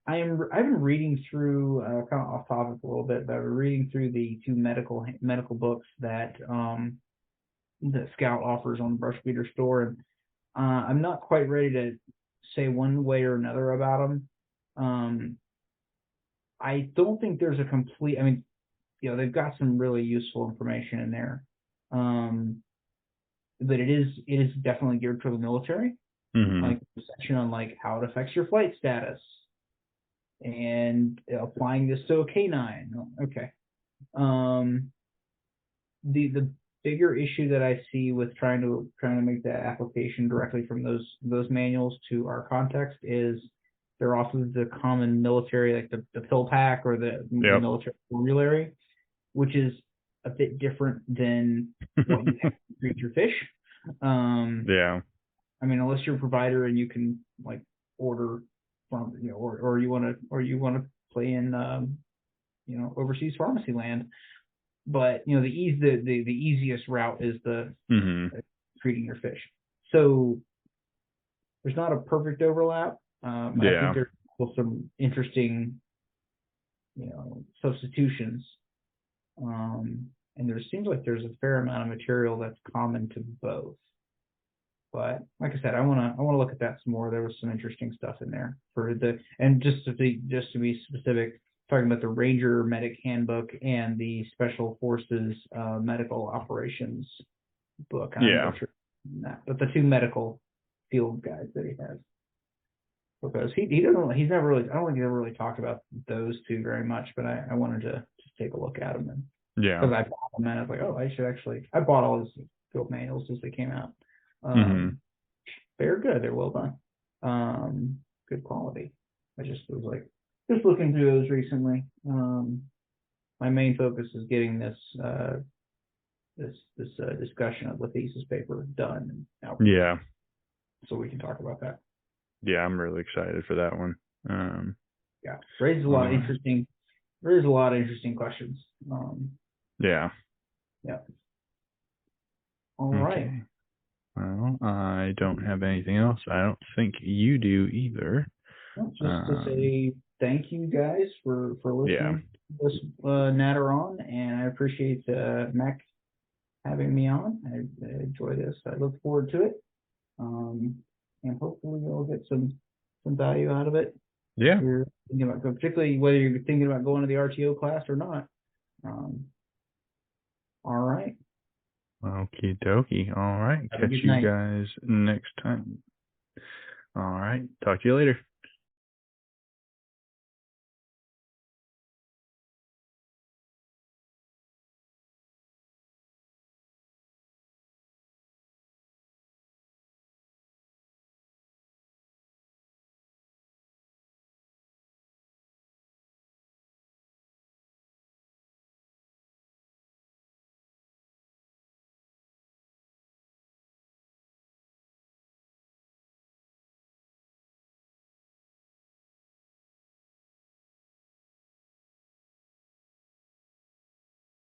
I've been reading through kind of off topic a little bit, but I've been reading through the two medical books that Scout offers on the Brushbeater store, and I'm not quite ready to say one way or another about them. I don't think there's a complete. I mean, they've got some really useful information in there, but it is definitely geared toward the military. Like a section on like how it affects your flight status and applying this to a K9. Okay. The bigger issue that I see with trying to make that application directly from those manuals to our context is they're also the common military, like the pill pack or the military formulary, which is a bit different than what you have to treat your fish. I mean, unless you're a provider and you can like order from, or you want to play in, overseas pharmacy land. But the easiest route is the treating your fish. So there's not a perfect overlap. I think there's still some interesting, substitutions. And there seems like there's a fair amount of material that's common to both. But like I said, I want to look at that some more. There was some interesting stuff in there and just to be specific, talking about the Ranger Medic Handbook and the Special Forces Medical Operations book. I'm not sure that, but the two medical field guides that he has. Because he's never really, I don't think he's ever really talked about those two very much, but I wanted to just take a look at them. And because I bought them and I was like, oh, I bought all his field manuals as they came out. They're good. They're well done. Good quality. I just was like, just looking through those recently. My main focus is getting this discussion of the thesis paper done. So we can talk about that. I'm really excited for that one. Raises a lot of interesting questions. All right. Well, I don't have anything else. I don't think you do either. Just to say thank you guys for listening to this natter on, and I appreciate Mac having me on. I enjoy this. I look forward to it. And hopefully you'll get some value out of it. If you're thinking about, particularly whether you're thinking about going to the RTO class or not. All right. Okie dokie. All right. Catch you guys next time. All right. Talk to you later.